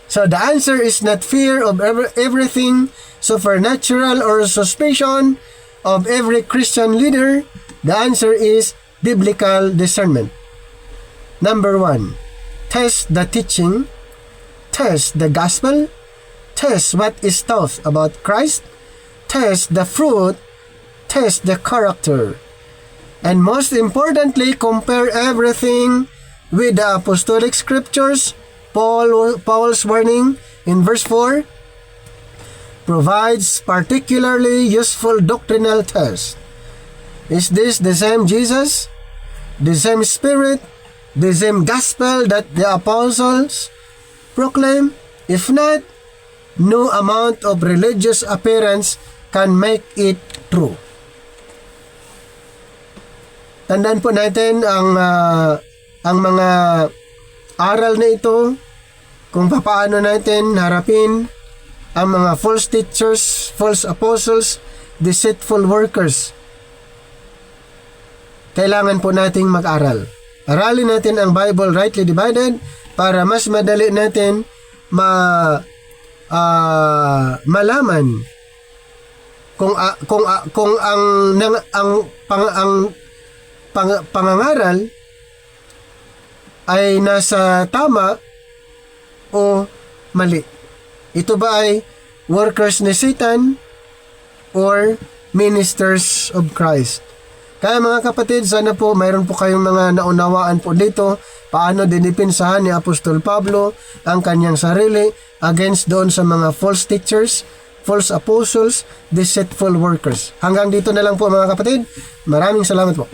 So the answer is not fear of everything supernatural or suspicion of every Christian leader. The answer is biblical discernment. Number 1, test the teaching, test the gospel, test what is taught about Christ, test the fruit, test the character, and most importantly, compare everything with the apostolic scriptures. Paul's warning in verse 4 provides particularly useful doctrinal tests. Is this the same Jesus, the same Spirit, the same gospel that the apostles proclaim? If not, no amount of religious appearance can make it true. Tandaan po natin ang mga aral na ito kung paano natin harapin ang mga false teachers, false apostles, deceitful workers. Kailangan po nating mag-aral. Aralin natin ang Bible rightly divided para mas madali natin malaman kung ang pangangaral ay nasa tama o mali. Ito ba ay workers ni Satan or ministers of Christ? Kaya mga kapatid, sana po mayroon po kayong mga naunawaan po dito paano dinipensahan ni Apostol Pablo ang kanyang sarili against doon sa mga false teachers, false apostles, deceitful workers. Hanggang dito na lang po mga kapatid. Maraming salamat po.